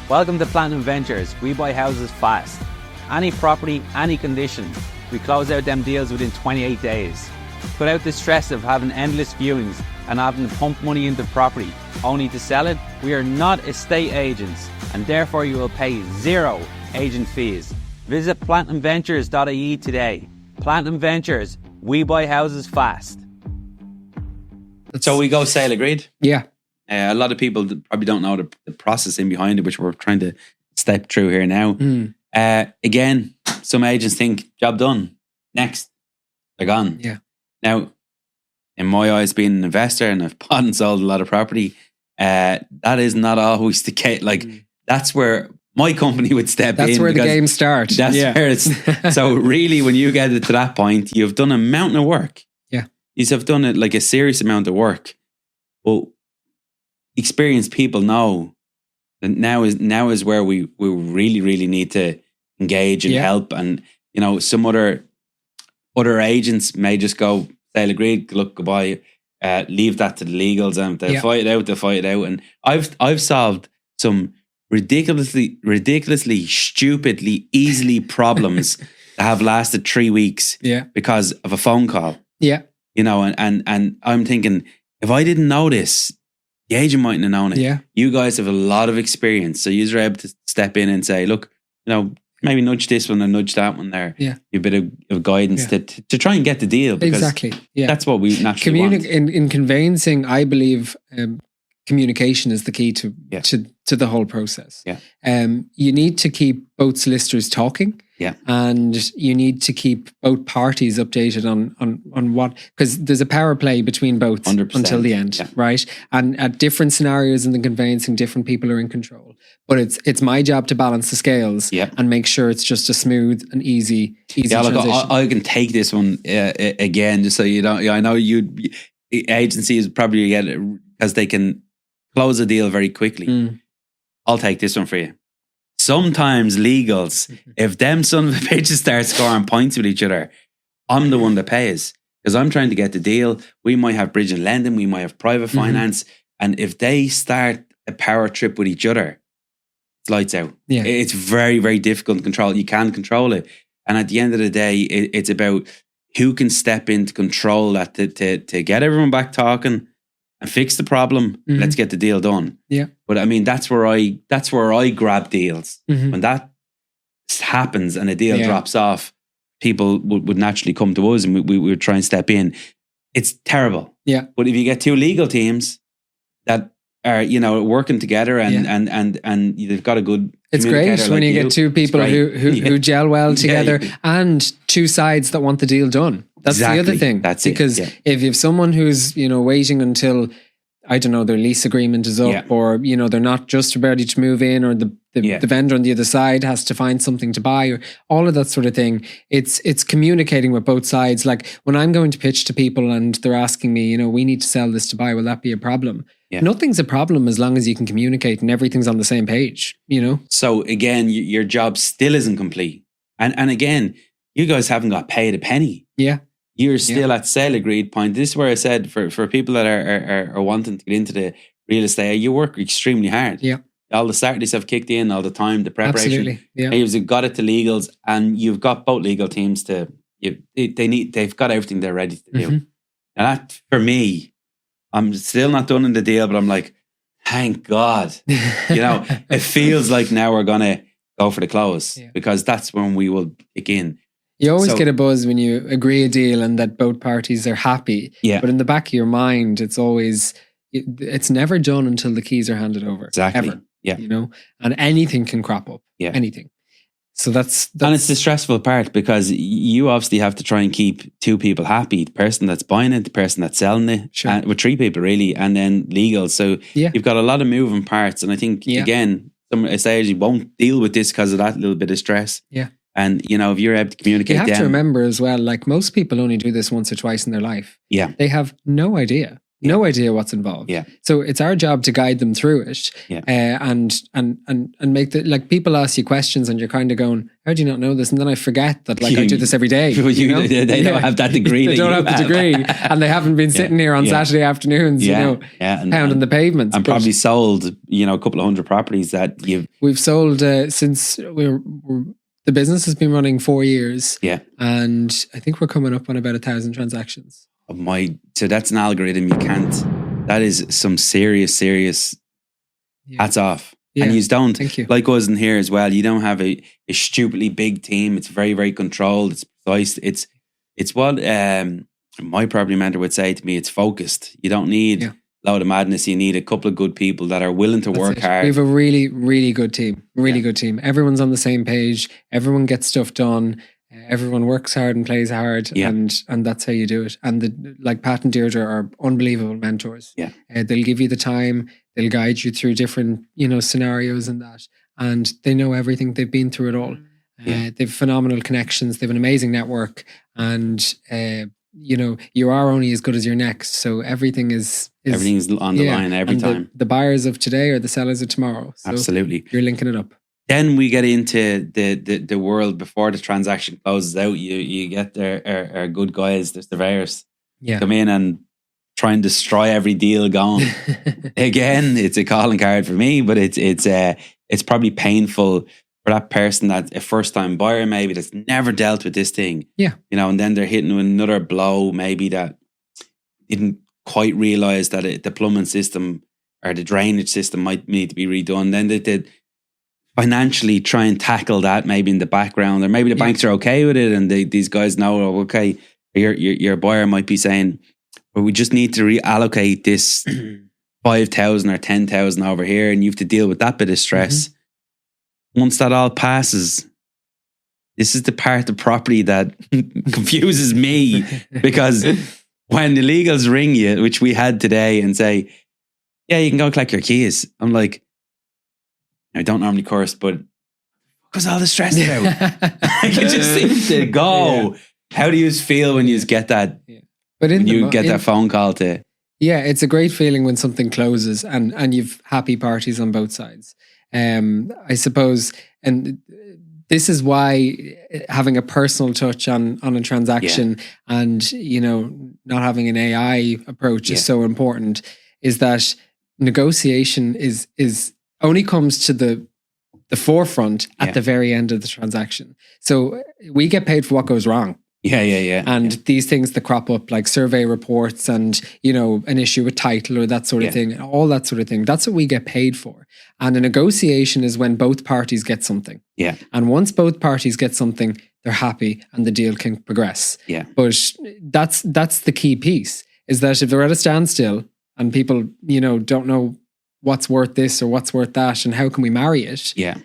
Welcome to Platinum Ventures. We buy houses fast. Any property, any condition. We close out them deals within 28 days. Cut out the stress of having endless viewings and having to pump money into property only to sell it. We are not estate agents and therefore you will pay 0 agent fees. Visit platinumventures.ie today. Platinum Ventures, we buy houses fast. So we go sale agreed? Yeah. A lot of people probably don't know the process in behind it, which we're trying to step through here now. Again, some agents think, job done. Next. They're gone. Yeah. Now, in my eyes, being an investor, and I've bought and sold a lot of property, that is not always the case. Like, that's where my company would step in. That's where the game starts. That's where it's... So really, when you get it to that point, you've done a mountain of work. Yeah. You have done it like a serious amount of work. Well, experienced people know that now is where we really, really need to engage and help. And, some other agents may just go, sale agreed, look, goodbye, leave that to the legals, and they'll fight it out. And I've solved some ridiculously, stupidly, easily problems that have lasted 3 weeks because of a phone call. Yeah. And I'm thinking, if I didn't know this, the agent mightn't have known it. Yeah. You guys have a lot of experience. So you're able to step in and say, look, maybe nudge this one and nudge that one there. Yeah. A bit of guidance to try and get the deal. Because exactly. Yeah. That's what we naturally want. In conveyancing, I believe communication is the key to the whole process. Yeah. You need to keep both solicitors talking. Yeah. And you need to keep both parties updated on what, because there's a power play between both 100%, until the end, right? And at different scenarios in the conveyancing, different people are in control. But it's my job to balance the scales and make sure it's just a smooth and easy transition. Look, I can take this one again, just so you know. I know agencies probably get it because they can close a deal very quickly. I'll take this one for you. Sometimes legals, if them son of a bitches start scoring points with each other, I'm the one that pays because I'm trying to get the deal. We might have bridge and lending, we might have private finance, and if they start a power trip with each other, it's lights out. Yeah. It's very, very difficult to control. You can't control it, and at the end of the day, it's about who can step in to control that to get everyone back talking and fix the problem. Let's get the deal done. Yeah. But I mean, that's where I grab deals. When that happens and a deal drops off, people would naturally come to us and we would try and step in. It's terrible. Yeah. But if you get two legal teams that are, working together and they've got a good... It's great when you get two people who gel well together and two sides that want the deal done. That's the other Exactly. thing. That's it, because yeah. if you have someone who's, waiting until, I don't know, their lease agreement is up, Yeah. or, they're not just ready to move in, or the Yeah. vendor on the other side has to find something to buy, or all of that sort of thing. It's communicating with both sides. Like when I'm going to pitch to people and they're asking me, we need to sell this to buy, will that be a problem? Yeah. Nothing's a problem as long as you can communicate and everything's on the same page, So again, your job still isn't complete. And again, you guys haven't got paid a penny. Yeah. You're still at sale agreed point. This is where I said for people that are wanting to get into the real estate, you work extremely hard. Yeah. All the Saturdays have kicked in, all the time, the preparation. Absolutely. Yeah. You've got it to legals, and you've got both legal teams they've got everything they're ready to do. Mhm. And that, for me, I'm still not done in the deal, but I'm like, thank God. It feels like now we're going to go for the close, because that's when we will kick in. You always So- get a buzz when you agree a deal and that both parties are happy. Yeah. But in the back of your mind, it's never done until the keys are handed over. Exactly. Ever. Yeah. And anything can crop up. Yeah. Anything. So that's And it's the stressful part, because you obviously have to try and keep two people happy: the person that's buying it, the person that's selling it, Sure. and with three people really, and then legal. So Yeah. you've got a lot of moving parts, and I think again, some estate agents won't deal with this because of that little bit of stress. Yeah. And if you're able to communicate, you have them, to remember as well, like most people only do this once or twice in their life. Yeah. They have no idea. No idea what's involved. Yeah. So it's our job to guide them through it. Yeah. And make people ask you questions and you're kind of going, how do you not know this? And then I forget that I do this every day. They don't have that degree. They that don't you have the degree, and they haven't been sitting here on Saturday afternoons, and pounding the pavements. and But probably sold, a couple of hundred properties that you've. we've sold since the business has been running 4 years. Yeah. And I think we're coming up on about 1,000 transactions. So that's an algorithm. You can't. That is some serious. Yeah. Hats off. Yeah. And you don't. Thank you. Like us in here as well. You don't have a stupidly big team. It's very, very controlled. It's precise. It's what my property mentor would say to me. It's focused. You don't need a load of madness. You need a couple of good people that are willing to work hard. We have a really, really good team. Really good team. Everyone's on the same page. Everyone gets stuff done. Everyone works hard and plays hard, and that's how you do it. And Pat and Deirdre are unbelievable mentors. Yeah, they'll give you the time. They'll guide you through different scenarios and that, and they know everything. They've been through it all. They've phenomenal connections. They've an amazing network, and you are only as good as your next. So everything's on the line every time. The buyers of today are the sellers of tomorrow. So absolutely, you're linking it up. Then we get into the world before the transaction closes out. You get our good guys, the surveyors, come in and try and destroy every deal going. Again, it's a calling card for me, but it's probably painful for that person that's a first time buyer, maybe that's never dealt with this thing. Yeah, and then they're hitting with another blow, maybe that didn't quite realize that the plumbing system or the drainage system might need to be redone. Then they did financially try and tackle that maybe in the background, or maybe the banks are okay with it, and these guys know, okay, your buyer might be saying, well, we just need to reallocate this 5,000 or 10,000 over here, and you have to deal with that bit of stress. Once that all passes, this is the part of the property that confuses me, because when the legals ring you, which we had today, and say, yeah, you can go collect your keys, I'm like, I don't normally curse, but because all the stress about it just seems to go. Yeah. How do you feel when you get that? Yeah. But when you get that phone call to? Yeah, it's a great feeling when something closes and you've happy parties on both sides. I suppose, and this is why having a personal touch on a transaction and not having an AI approach is so important. Is that negotiation is only comes to the forefront at the very end of the transaction. So we get paid for what goes wrong. Yeah. And these things that crop up, like survey reports and, an issue with title or that sort of thing, all that sort of thing, that's what we get paid for. And a negotiation is when both parties get something. Yeah. And once both parties get something, they're happy and the deal can progress. Yeah. But that's the key piece, is that if they're at a standstill and people, don't know what's worth this or what's worth that and how can we marry it? Yeah.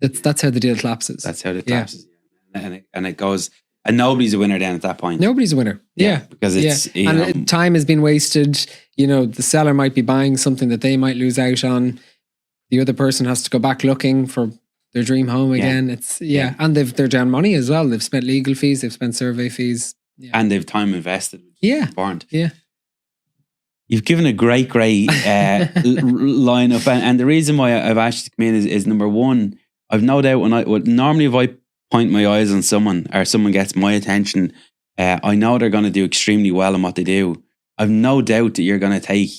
That's how the deal collapses. That's how it collapses. And it goes, And nobody's a winner then at that point. Nobody's a winner. Yeah. Because it's, you and know, time has been wasted. You know, the seller might be buying something that they might lose out on. The other person has to go back looking for their dream home again. It's and they're down money as well. They've spent legal fees, they've spent survey fees. Yeah. And they've time invested. Yeah. Important. Yeah. You've given a great lineup, and the reason why I've asked you to come in is number one, I've no doubt normally if I point my eyes on someone or someone gets my attention, I know they're going to do extremely well in what they do. I've no doubt that you're going to take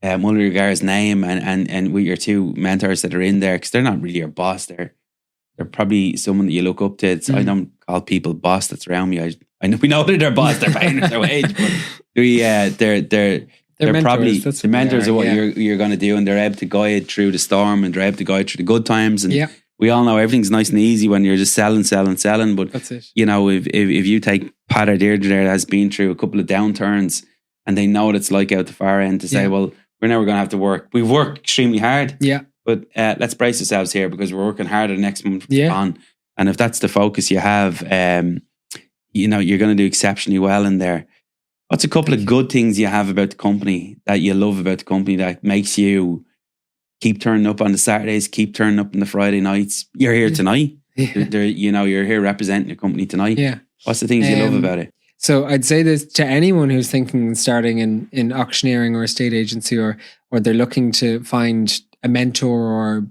Mullery O'Gara's name and with your two mentors that are in there, because they're not really your boss. They're probably someone that you look up to. I don't call people boss that's around me. I know we know they're their boss. They're paying their wage, but they're probably the mentors of what you're going to do, and they're able to guide through the storm, and they're able to guide through the good times. And we all know everything's nice and easy when you're just selling. But that's it. You know, if you take Pat or Deirdre there, has been through a couple of downturns, and they know what it's like out the far end to say, well, we're never going to have to work. We've worked extremely hard. Yeah. But let's brace ourselves here because we're working harder next month on. And if that's the focus you have, you know, you're going to do exceptionally well in there. What's a couple of good things you have about the company that you love about the company that makes you keep turning up on the Saturdays, keep turning up on the Friday nights? You're here tonight. You know, you're here representing your company tonight. Yeah. What's the things you love about it? So I'd say this to anyone who's thinking of starting in auctioneering or estate agency, or they're looking to find a mentor or,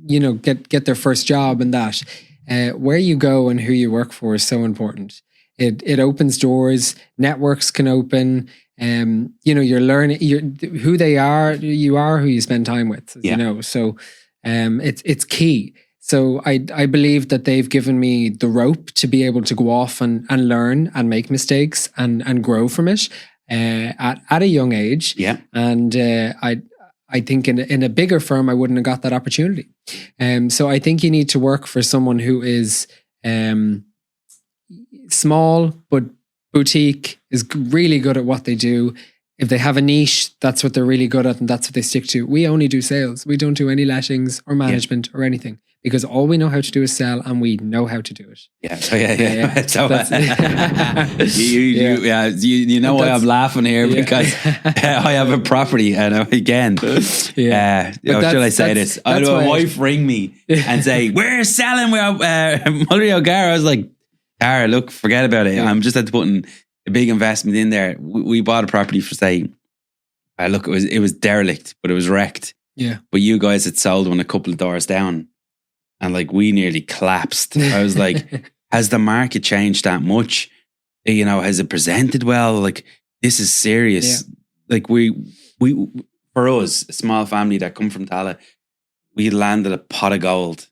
you know, get their first job and that. Where you go and who you work for is so important. It opens doors. Networks can open. You know, you're learning who they are. You are who you spend time with. You know, so it's key. So I believe that they've given me the rope to be able to go off and learn and make mistakes and grow from it at a young age. Yeah, and I think in a bigger firm I wouldn't have got that opportunity. So I think you need to work for someone who is small but boutique, is really good at what they do. If they have a niche, that's what they're really good at and that's what they stick to. We only do sales. We don't do any lettings or management or anything, because all we know how to do is sell, and we know how to do it. Yeah. So, you know why I'm laughing here, because I have a property, and again, should I say this? I had my wife ring me and say, "We're selling Mullery O'Gara." I was like, "Tara, look, forget about it. I'm just had to put in a big investment in there. We bought a property for, say, look, it was derelict, but it was wrecked. Yeah, but you guys had sold one a couple of doors down." And like, we nearly collapsed. I was like, has the market changed that much? You know, has it presented well? Like, this is serious. Yeah. Like we, for us, a small family that come from Tallaght, we landed a pot of gold.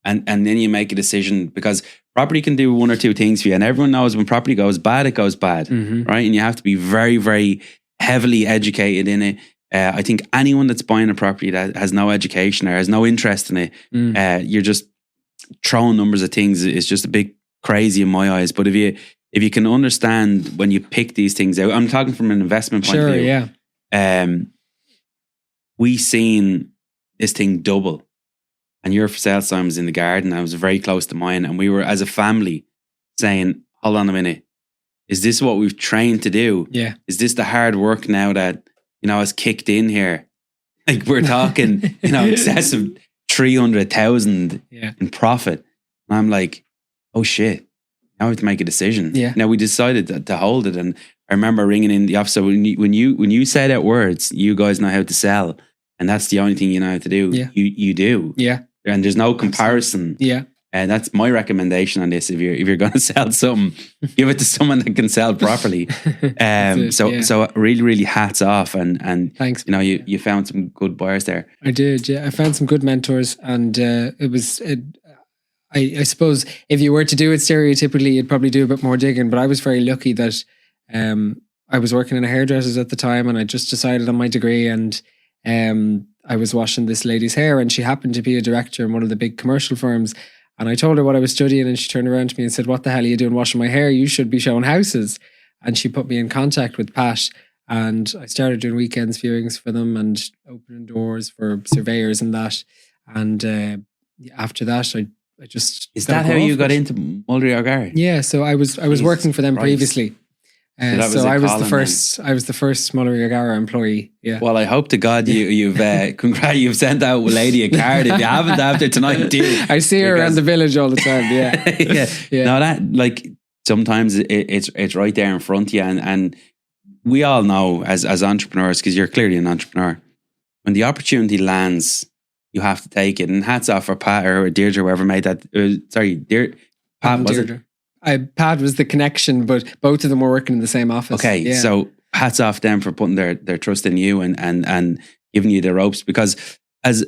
And then you make a decision, because property can do one or two things for you. And everyone knows when property goes bad, it goes bad, right? And you have to be very, very heavily educated in it. I think anyone that's buying a property that has no education or has no interest in it, you're just throwing numbers at things. It's just a bit crazy in my eyes. But if you can understand when you pick these things out, I'm talking from an investment point of view. Yeah. We seen this thing double, and your for sale sign was in the garden. I was very close to mine, and we were as a family saying, "Hold on a minute, is this what we've trained to do? Yeah, is this the hard work now that?" You know, has kicked in here. Like, we're talking, you know, excessive 300,000 in profit. And I'm like, oh shit, now we have to make a decision. Yeah. Now we decided to hold it. And I remember ringing in the office. So when you say that words, you guys know how to sell. And that's the only thing you know how to do. Yeah. You do. Yeah. And there's no comparison. Yeah. And that's my recommendation on this. If you're going to sell something, give it to someone that can sell properly. So really, really hats off, and thanks. You know, you found some good buyers there. I did. Yeah, I found some good mentors, and it was. I suppose if you were to do it stereotypically, you'd probably do a bit more digging. But I was very lucky that I was working in a hairdresser's at the time, and I just decided on my degree, and I was washing this lady's hair, and she happened to be a director in one of the big commercial firms. And I told her what I was studying, and she turned around to me and said, "What the hell are you doing washing my hair? You should be showing houses." And she put me in contact with Pat, and I started doing weekends viewings for them and opening doors for surveyors and that. And after that, I just Is gotta that how go you off got it. into Mullery O'Gara? Yeah, so I was Jesus working for them Christ. previously. that was So a I was the calling first. I was the first Mullery O'Gara employee. Yeah. Well, I hope to God you've you've sent out lady a card. If you haven't after tonight, do. I see her around Because- the village all the time. Yeah. yeah. Yeah. No, that like sometimes it's right there in front of you, and we all know as entrepreneurs, because you're clearly an entrepreneur, when the opportunity lands, you have to take it. And hats off for Pat or Deirdre, whoever made that. Pat, was it? Pat was the connection, but both of them were working in the same office. Okay, Yeah. so hats off them for putting their trust in you and giving you the ropes, because as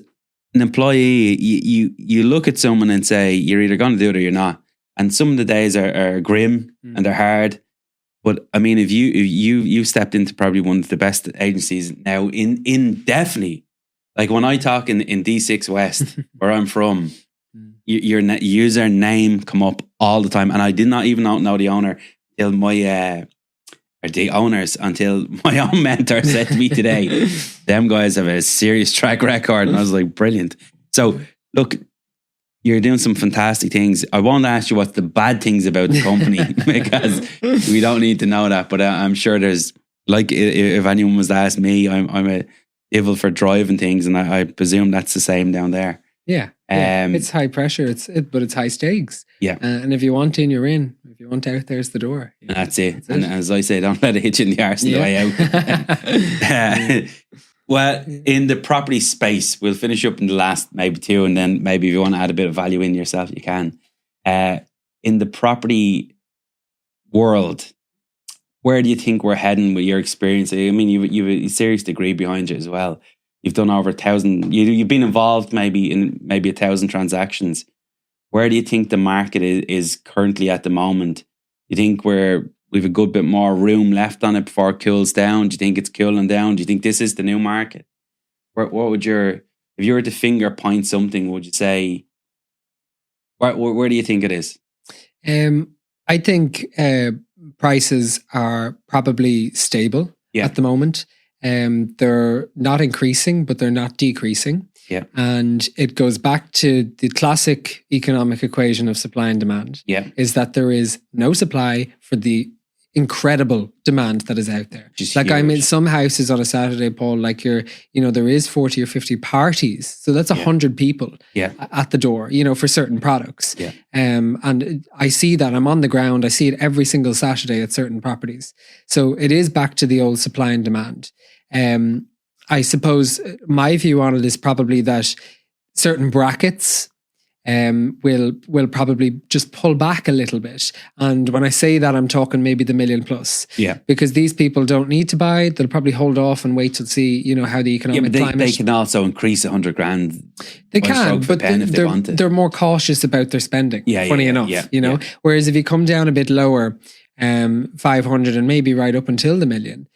an employee, you look at someone and say you're either going to do it or you're not. And some of the days are grim and they're hard. But I mean, if you stepped into probably one of the best agencies now in definitely, like when I talk in D6 West, where I'm from, your user name come up all the time, and I did not even know the owner till my or the owners until my own mentor said to me today, them guys have a serious track record, and I was like, brilliant. So look, you're doing some fantastic things. I won't ask you what's the bad things about the company because we don't need to know that. But I'm sure there's, like, if anyone was to ask me, I'm a devil for driving things, and I presume that's the same down there. Yeah. It's high pressure. But it's high stakes. Yeah. And if you want in, you're in. If you want out, there's the door. You know, And that's it. that's And as I say, don't let it hit you in the arse on the way out. Well, in the property space, we'll finish up in the last maybe two, and then maybe if you want to add a bit of value in yourself, you can. In the property world, where do you think we're heading with your experience? I mean, you've a serious degree behind you as well. You've done over 1,000. You've been involved maybe in 1,000 transactions. Where do you think the market is currently at the moment? Do you think we've a good bit more room left on it before it cools down? Do you think it's cooling down? Do you think this is the new market? What would if you were to finger point something, would you say, where do you think it is? I think prices are probably stable at the moment. They're not increasing, but they're not decreasing. Yeah. And it goes back to the classic economic equation of supply and demand. Yeah. Is that there is no supply for the incredible demand that is out there. Just like I'm in huge. some houses on a Saturday, Paul, like there is 40 or 50 parties. So that's 100 people at the door, for certain products. Yeah. And I see that. I'm on the ground. I see it every single Saturday at certain properties. So it is back to the old supply and demand. I suppose my view on it is probably that certain brackets will probably just pull back a little bit. And when I say that, I'm talking maybe the $1 million plus. Yeah. Because these people don't need to buy. They'll probably hold off and wait to see, how the economic climate. They can also increase $100,000. They by can, stroke of but pen if they want it. they're more cautious about their spending. Funny enough, Whereas if you come down a bit lower, 500 and maybe right up until the $1 million,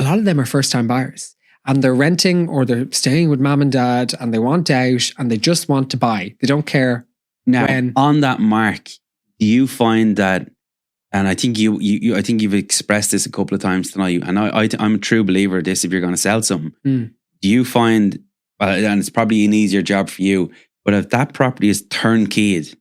a lot of them are first-time buyers. And they're renting or they're staying with mom and dad and they want out and they just want to buy. They don't care Now, when. on that mark, do you find that, and I think I think you've expressed this a couple of times tonight, and I'm a true believer of this, if you're going to sell something, do you find, and it's probably an easier job for you, but if that property is turnkeyd,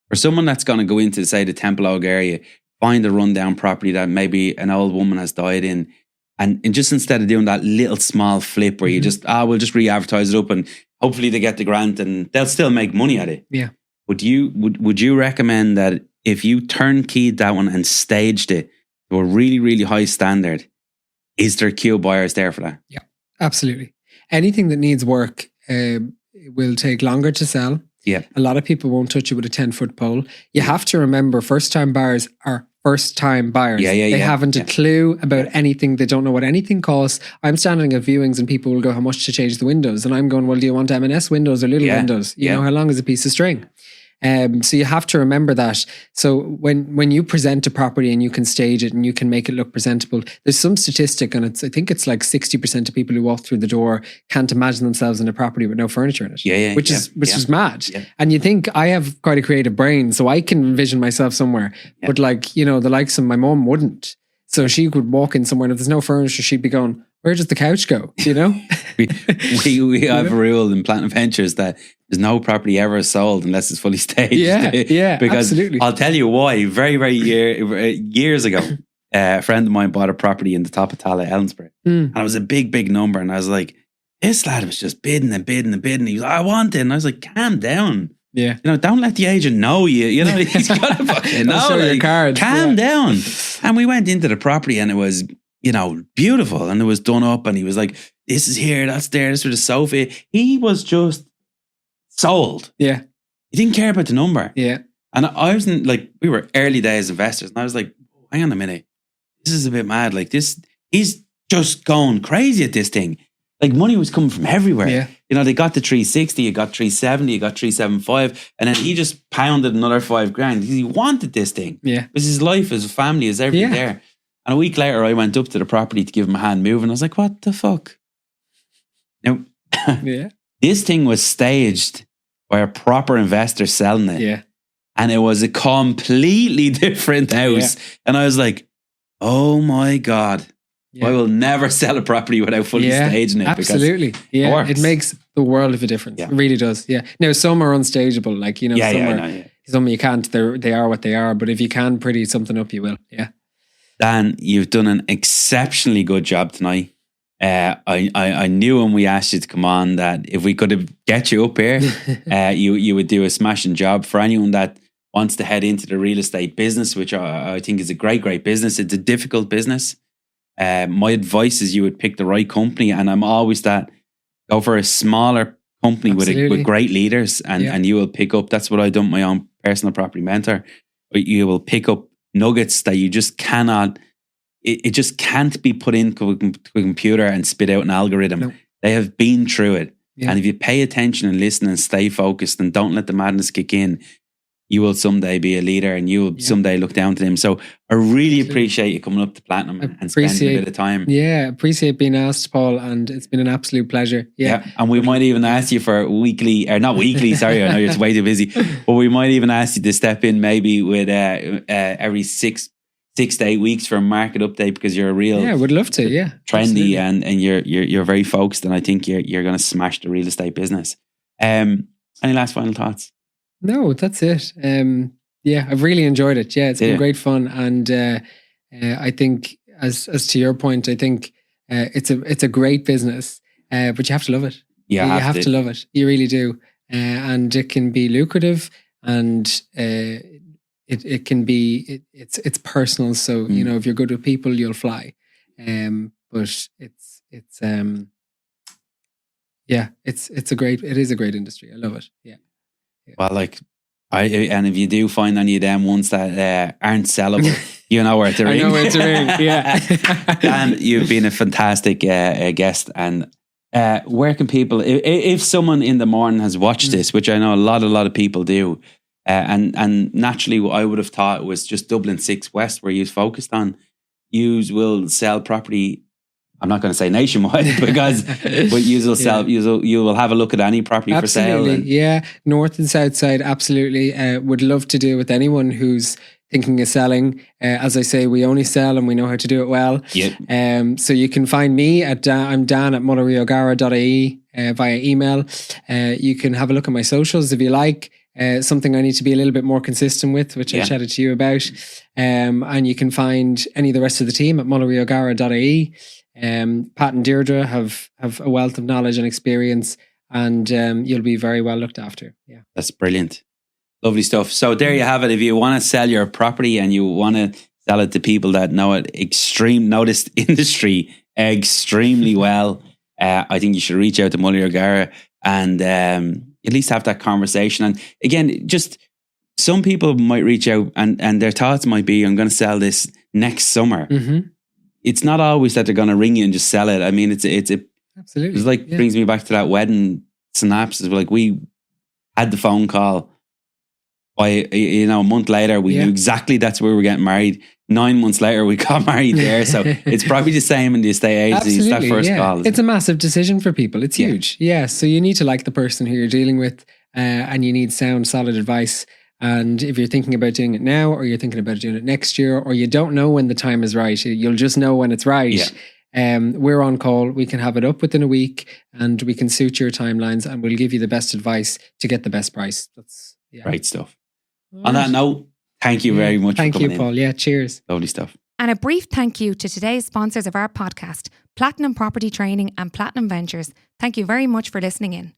for someone that's going to go into, say, the Temple Oak area, find a rundown property that maybe an old woman has died in, and just instead of doing that little small flip where you just, we'll just re-advertise it up and hopefully they get the grant and they'll still make money at it. Yeah. Would you recommend that if you turnkeyed that one and staged it to a really, really high standard, is there queue buyers there for that? Yeah, absolutely. Anything that needs work will take longer to sell. Yeah. A lot of people won't touch it with a 10-foot pole. You have to remember, first-time buyers are first-time buyers. They haven't a clue about anything. They don't know what anything costs. I'm standing at viewings and people will go, how much to change the windows? And I'm going, well, do you want M&S windows or little windows? You know, how long is a piece of string? So you have to remember that. So when you present a property and you can stage it and you can make it look presentable, there's some statistic, and I think it's like 60% of people who walk through the door can't imagine themselves in a property with no furniture in it. Which is mad. Yeah. And you think I have quite a creative brain, so I can envision myself somewhere. Yeah. But the likes of my mom wouldn't. So she could walk in somewhere and if there's no furniture, she'd be going, where does the couch go? We have a rule in Platinum Ventures that There's no property ever sold unless it's fully staged. Yeah, because absolutely. I'll tell you why. Very, very years ago, a friend of mine bought a property in the top of Tala, Ellensburg. And it was a big, big number. And I was like, this lad was just bidding and bidding and bidding. He was like, I want it. And I was like, calm down. Yeah. You know, don't let the agent know you. You know, he's got to fucking know. Show your cards. Calm down. And we went into the property and it was, you know, beautiful. And it was done up and he was like, this is here, that's there, this is the sofa. He was just sold. Yeah. He didn't care about the number. Yeah. And I was in, like, we were early days investors. And I was like, hang on a minute. This is a bit mad. Like this, he's just going crazy at this thing. Like money was coming from everywhere. Yeah. You know, they got the 360, you got 370, you got 375. And then he just pounded another $5,000. He wanted this thing. Yeah. Because his life, his family, is everything there. And a week later, I went up to the property to give him a hand move. And I was like, what the fuck? Now, Yeah. this thing was staged by a proper investor selling it. Yeah. And it was a completely different house. And I was like, oh my God, I will never sell a property without fully staging it. Absolutely. Yeah. It makes the world of a difference. Yeah. It really does. Yeah. Now, some are unstageable. Like, you know, some you can't. They are what they are. But if you can pretty something up, you will. Yeah. Dan, you've done an exceptionally good job tonight. I knew when we asked you to come on that if we could get you up here, you would do a smashing job. For anyone that wants to head into the real estate business, which I think is a great, great business. It's a difficult business. My advice is you would pick the right company, and I'm always that go for a smaller company with great leaders, and you will pick up. That's what I've done with my own personal property mentor. But you will pick up nuggets that you just cannot. It just can't be put into a computer and spit out an algorithm. No. They have been through it, and if you pay attention and listen and stay focused and don't let the madness kick in, you will someday be a leader and you will someday look down to them. So I really appreciate you coming up to Platinum and spending a bit of time. Yeah, appreciate being asked, Paul, and it's been an absolute pleasure. Yeah. And we might even ask you for weekly, or not weekly, sorry, I know you're way too busy, but we might even ask you to step in maybe with every 6 to 8 weeks for a market update, because you're a real would love to, trendy and you're very focused, and I think you're going to smash the real estate business. Any last final thoughts? No, that's it. I've really enjoyed it. Yeah, it's been great fun, and I think, as to your point, I think it's a great business, but you have to love it. You have to love it. You really do, and it can be lucrative, and it can be it's personal. So you know, if you're good with people, you'll fly. But it is a great industry. I love it. Yeah. Well, like, and if you do find any of them ones that aren't sellable, you know where to ring. I know where to ring. Yeah. Dan, you've been a fantastic guest. And where can people, if someone in the morning has watched this, which I know a lot of people do, and naturally, what I would have thought was just Dublin 6 West, where you focused on, you will sell property. I'm not going to say nationwide, because but you will sell. You will have a look at any property for sale. Yeah, north and south side. Absolutely, would love to do with anyone who's thinking of selling. As I say, we only sell and we know how to do it well. Yep. So you can find me at I'm Dan at mulleryo'gara.ie via email. You can have a look at my socials if you like. Something I need to be a little bit more consistent with, which I chatted to you about. And you can find any of the rest of the team at mulleryo'gara.ie. Pat and Deirdre have a wealth of knowledge and experience, and you'll be very well looked after. Yeah, that's brilliant. Lovely stuff. So there you have it. If you want to sell your property and you want to sell it to people that know this industry extremely well, I think you should reach out to Mullery O'Gara and at least have that conversation. And again, just some people might reach out and their thoughts might be, I'm going to sell this next summer. Mm-hmm. It's not always that they're going to ring you and just sell it. I mean, absolutely. It's like brings me back to that wedding synopsis. Like, we had the phone call by, a month later, we knew exactly that's where we were getting married. 9 months later, we got married there. So it's probably the same in the estate agency. It's that first call. It's a massive decision for people. It's huge. Yeah. So you need to like the person who you're dealing with, and you need sound, solid advice. And if you're thinking about doing it now, or you're thinking about doing it next year, or you don't know when the time is right, you'll just know when it's right. we're on call. We can have it up within a week, and we can suit your timelines, and we'll give you the best advice to get the best price. That's Great stuff. On that note, thank you very much. Thank for you, coming Paul. in. Yeah, cheers. Lovely stuff. And a brief thank you to today's sponsors of our podcast, Platinum Property Training and Platinum Ventures. Thank you very much for listening in.